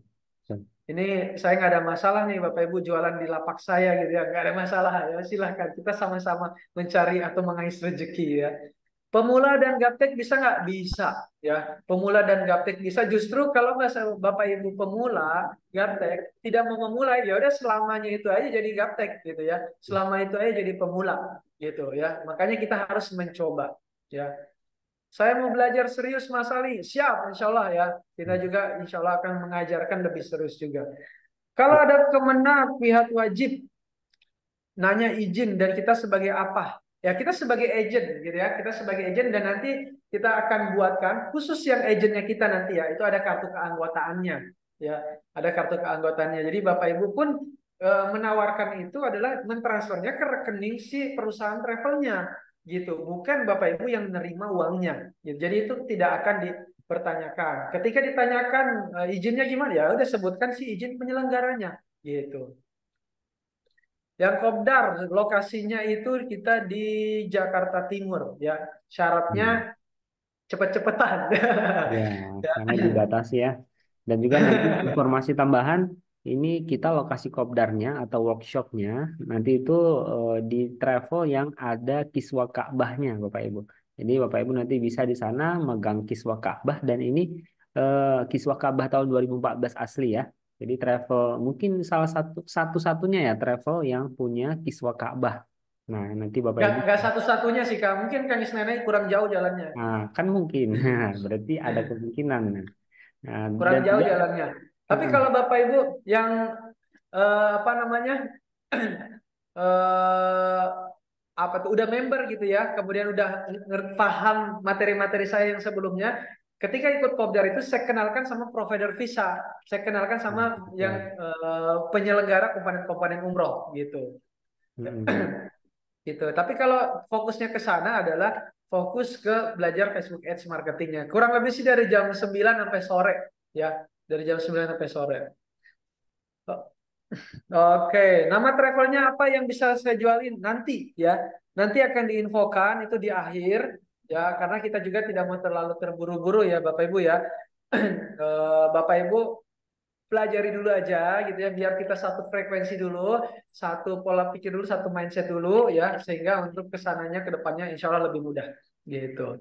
ini saya nggak ada masalah nih Bapak Ibu jualan di lapak saya gitu ya, nggak ada masalah ya. Silakan kita sama-sama mencari atau mengais rezeki ya. Pemula dan gaptek bisa nggak? Bisa ya. Pemula dan gaptek bisa. Justru kalau nggak Bapak Ibu pemula, gaptek tidak mau memulai, ya udah selamanya itu aja jadi gaptek gitu ya. Selama itu aja jadi pemula gitu ya. Makanya kita harus mencoba ya. Saya mau belajar serius Mas Ali. Siap, insya Allah ya. Kita juga insya Allah akan mengajarkan lebih serius juga. Kalau ada kemenang pihak wajib nanya izin dan kita sebagai apa? Ya kita sebagai agent gitu ya. Kita sebagai agent dan nanti kita akan buatkan khusus yang agentnya kita nanti ya. Itu ada kartu keanggotaannya. Ya, ada kartu keanggotaannya. Jadi Bapak Ibu pun menawarkan itu adalah mentransfernya ke rekening si perusahaan travelnya gitu. Bukan Bapak Ibu yang menerima uangnya. Gitu. Jadi itu tidak akan dipertanyakan. Ketika ditanyakan izinnya gimana ya, udah sebutkan si izin penyelenggaranya gitu. Yang Kopdar lokasinya itu kita di Jakarta Timur ya. Hmm. Syaratnya cepet-cepetan. Ya, Ya. karena dibatasi ya. Dan juga nanti informasi tambahan, ini kita lokasi kopdarnya atau workshopnya nanti itu di travel yang ada kiswa Ka'bahnya, Bapak Ibu. Jadi Bapak Ibu nanti bisa di sana megang kiswa Ka'bah dan ini kiswa Ka'bah tahun 2014 asli ya. Jadi travel mungkin salah satu-satunya ya travel yang punya kiswa Ka'bah. Nah, nanti Bapak Ibu. Nggak satu-satunya sih Kak. Mungkin Kang Isnennya kurang jauh jalannya. Nah, kan mungkin. Berarti ada kemungkinan. Nah, Kurang dan jauh juga jalannya. Tapi heeh, kalau Bapak Ibu yang apa namanya eh apa tuh udah member gitu ya, kemudian udah paham materi-materi saya yang sebelumnya, ketika ikut Kopdar itu saya kenalkan sama provider visa, saya kenalkan sama yang betul. penyelenggara komponen-komponen umroh gitu. Mm-mm. Gitu. Tapi kalau fokusnya ke sana adalah fokus ke belajar Facebook Ads marketingnya. Kurang lebih sih dari jam 9 sampai sore ya, dari jam 9 sampai sore. Oke, nama travelnya apa yang bisa saya jualin nanti ya. Nanti akan diinfokan itu di akhir ya, karena kita juga tidak mau terlalu terburu-buru ya Bapak Ibu ya. Bapak Ibu pelajari dulu aja gitu ya, biar kita satu frekuensi dulu, satu pola pikir dulu, satu mindset dulu ya, sehingga untuk kesananya ke depannya insya Allah lebih mudah gitu.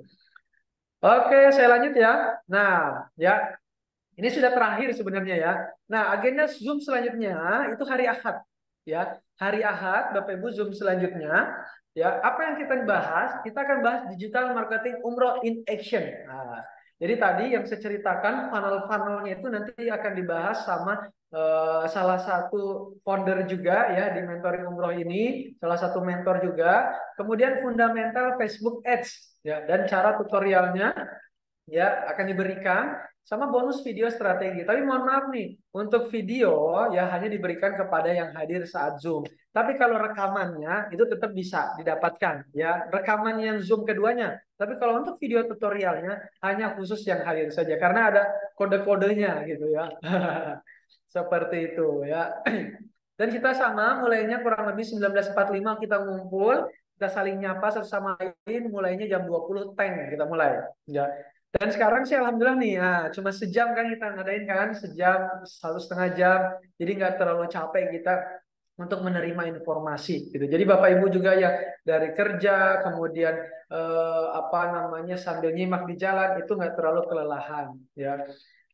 Oke, saya lanjut ya. Nah, ya ini sudah terakhir sebenarnya ya. Nah, agenda Zoom selanjutnya itu hari Ahad. Ya, hari Ahad Bapak Ibu Zoom selanjutnya. Ya, apa yang kita bahas? Kita akan bahas digital marketing umroh in action. Nah, jadi tadi yang saya ceritakan funnel-funnelnya itu nanti akan dibahas sama salah satu founder juga ya di mentoring umroh ini, salah satu mentor juga. Kemudian fundamental Facebook Ads ya dan cara tutorialnya ya akan diberikan sama bonus video strategi. Tapi mohon maaf nih, untuk video ya hanya diberikan kepada yang hadir saat Zoom. Tapi kalau rekamannya itu tetap bisa didapatkan ya, rekaman yang Zoom keduanya. Tapi kalau untuk video tutorialnya hanya khusus yang hadir saja karena ada kode-kodenya gitu ya. Seperti itu ya. Dan kita sama mulainya kurang lebih 19.45 kita ngumpul, kita saling nyapa satu sama lain, mulainya jam 20 kita mulai. Ya. Dan sekarang sih alhamdulillah nih, ya, cuma sejam kan kita ngadain kan, sejam, 1,5 jam. Jadi nggak terlalu capek kita untuk menerima informasi gitu. Jadi Bapak Ibu juga ya dari kerja, kemudian apa namanya sambil nyimak di jalan itu nggak terlalu kelelahan ya.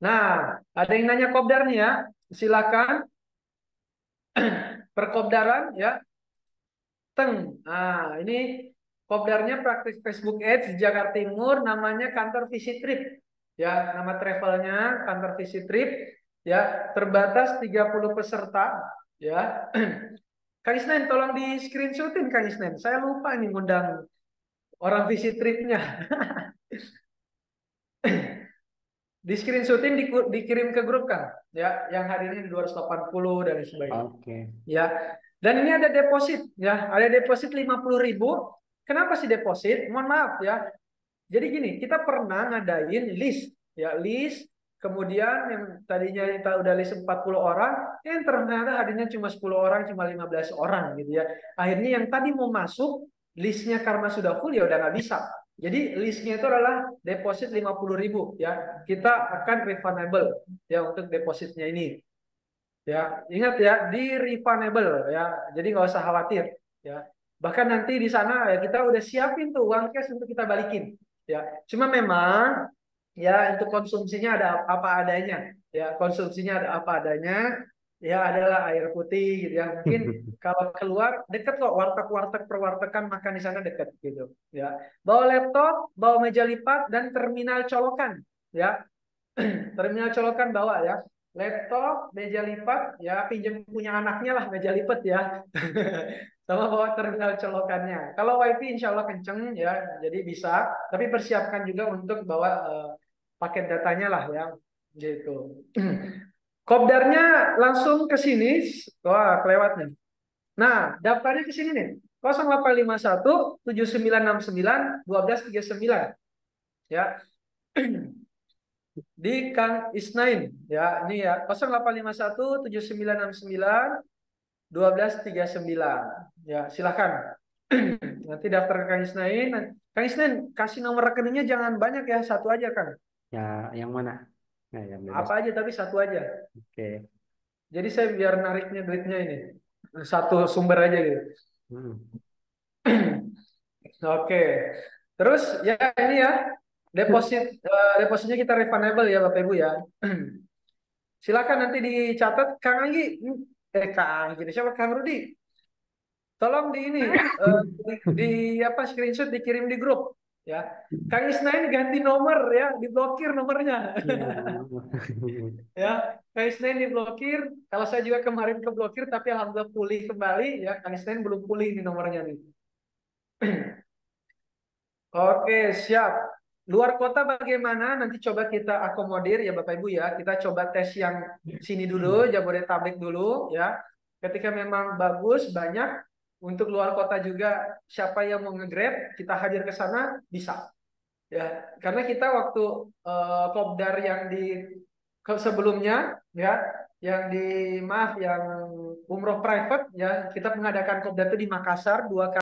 Nah, ada yang nanya kopdar nih ya. Silakan perkopdaran ya. Teng. Nah, ini kopdarnya praktis Facebook Ads Jakarta Timur, namanya kantor visit trip. Ya, nama travelnya kantor visit trip. Ya, terbatas 30 peserta. Ya, Kang Isnen, tolong di screenshotin Kang Isnen. Saya lupa nih ngundang orang visit tripnya. Di screenshotin, dikirim ke grup kan. Ya, yang hadirnya di 280 dan sebagainya. Oke. Ya, dan ini ada deposit ya, ada deposit 50.000. Kenapa sih deposit? Mohon maaf ya. Jadi gini, kita pernah ngadain list ya, list. Kemudian yang tadinya kita udah list 40 orang, yang ternyata hadirnya cuma 10 orang, cuma 15 orang gitu ya. Akhirnya yang tadi mau masuk listnya karena sudah full ya udah nggak bisa. Jadi listnya itu adalah deposit 50.000 ya. Kita akan refundable ya untuk depositnya ini. Ya, ingat ya, di refundable ya. Jadi nggak usah khawatir ya. Bahkan nanti di sana ya kita udah siapin tuh uang cash untuk kita balikin ya. Cuma memang ya untuk konsumsinya ada apa adanya ya. Konsumsinya ada apa adanya ya, adalah air putih gitu ya. Mungkin kalau keluar deket kok, warteg-warteg perwartegan makan di sana deket gitu ya. Bawa laptop, bawa meja lipat dan terminal colokan ya. Terminal colokan bawa ya, laptop, meja lipat ya, pinjam punya anaknya lah meja lipat ya. Sama bawa terminal colokannya. Kalau wifi insya Allah kenceng ya, jadi bisa, tapi persiapkan juga untuk bawa paket datanya lah ya, gitu. Kopdarnya langsung ke sini. Wah, kelewat nih. Nah, daftarnya ke sini nih. 0851 7969 1239 ya. Di Kang Isnain ya, ini ya, 0851 7969 1239 ya, silakan. Nanti daftar ke Kang Isnain. Kang Isnain kasih nomor rekeningnya jangan banyak ya, satu aja Kang. Ya, yang mana? Nah, yang bebas. Apa aja tapi satu aja. Oke. Jadi saya biar nariknya duitnya ini satu sumber aja gitu. Hmm. Oke. Terus ya ini ya, depositnya kita refundable ya Bapak Ibu ya. Silakan nanti dicatat Kang Anggi, Kang Anggi, siapa Kang Rudi? Tolong di ini di apa, screenshot dikirim di grup ya. Kang Isnain ganti nomor ya, diblokir nomornya. Ya. Ya, Kang Isnain diblokir. Kalau saya juga kemarin keblokir tapi alhamdulillah pulih kembali ya. Kang Isnain belum pulih di nomornya nih. Oke, siap. Luar kota bagaimana? Nanti coba kita akomodir ya Bapak Ibu ya. Kita coba tes yang sini dulu, Jabodetabek dulu ya. Ketika memang bagus, banyak, untuk luar kota juga siapa yang mau nge-grab, kita hadir ke sana bisa. Ya, karena kita waktu kopdar yang di sebelumnya ya, yang di maaf yang umroh private ya, kita mengadakan kopdar itu di Makassar 2 kali.